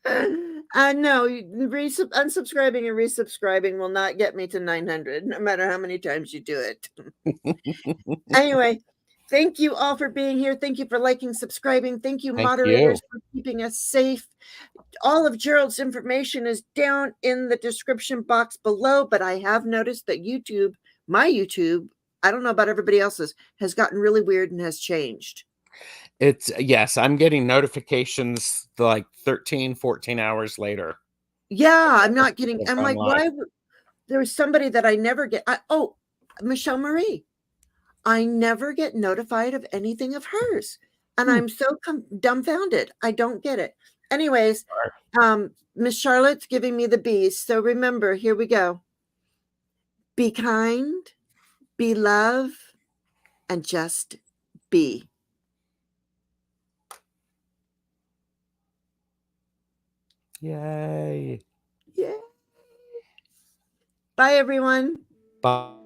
Speaker 2: No, unsubscribing and resubscribing will not get me to 900, no matter how many times you do it. Anyway, thank you all for being here. Thank you for liking, subscribing. Thank you,
Speaker 1: Thank
Speaker 2: moderators,
Speaker 1: you.
Speaker 2: for keeping us safe. All of Gerald's information is down in the description box below, but I have noticed that YouTube, my YouTube, I don't know about everybody else's, has gotten really weird and has changed.
Speaker 1: Yes, I'm getting notifications like 13, 14 hours later.
Speaker 2: Yeah, I'm not getting,
Speaker 1: I've
Speaker 2: I'm
Speaker 1: gone
Speaker 2: like,
Speaker 1: live.
Speaker 2: why? There was somebody that I never get. Oh, Michelle Marie. I never get notified of anything of hers. And I'm so dumbfounded. I don't get it. Anyways, Miss Charlotte's giving me the B's. So remember, here we go. Be kind, be love, and just be.
Speaker 1: Yay.
Speaker 2: Yeah. Bye, everyone.
Speaker 1: Bye.